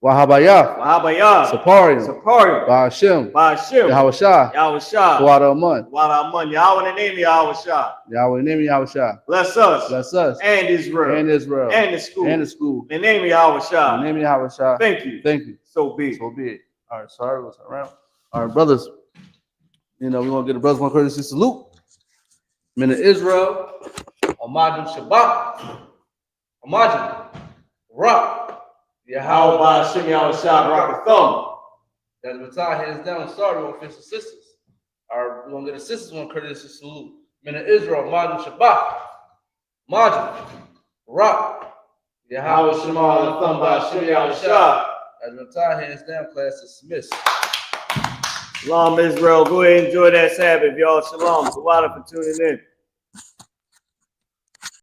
Speaker 12: YAHAWAH.
Speaker 11: YAHAWAH.
Speaker 12: SICARII.
Speaker 11: SICARII.
Speaker 12: Ba'ashem.
Speaker 11: Ba'ashem.
Speaker 12: YAHUSHA.
Speaker 11: YAHUSHA.
Speaker 12: Wada Aman.
Speaker 11: Wada Aman. Yahweh in the name of Yahushua.
Speaker 12: Yahweh in the name of Yahushua.
Speaker 11: Bless us.
Speaker 12: Bless us.
Speaker 11: And Israel.
Speaker 12: And Israel.
Speaker 11: And the school.
Speaker 12: And the school.
Speaker 11: In the name of Yahushua.
Speaker 12: In the name of Yahushua.
Speaker 11: Thank you.
Speaker 12: Thank you.
Speaker 11: So be it.
Speaker 12: So be it. All right, sorry, what's around? All right, brothers. We want to get the brothers one courtesy salute. Men of Israel, Amajim Shabbat, Amajim, Rock,
Speaker 11: Yahweh Shem Yahushua, Rock the thumb.
Speaker 12: That's what time hands down. Sorry, we're going to finish the sisters. All right, we're going to get the sisters one courtesy salute. Men of Israel, Amajim Shabbat, Amajim, Rock, Yahweh Shem Yahushua. As the time hands down, class is dismissed.
Speaker 11: Shalom, Israel. Go ahead and enjoy that Sabbath, y'all. Shalom. Sawada for tuning in.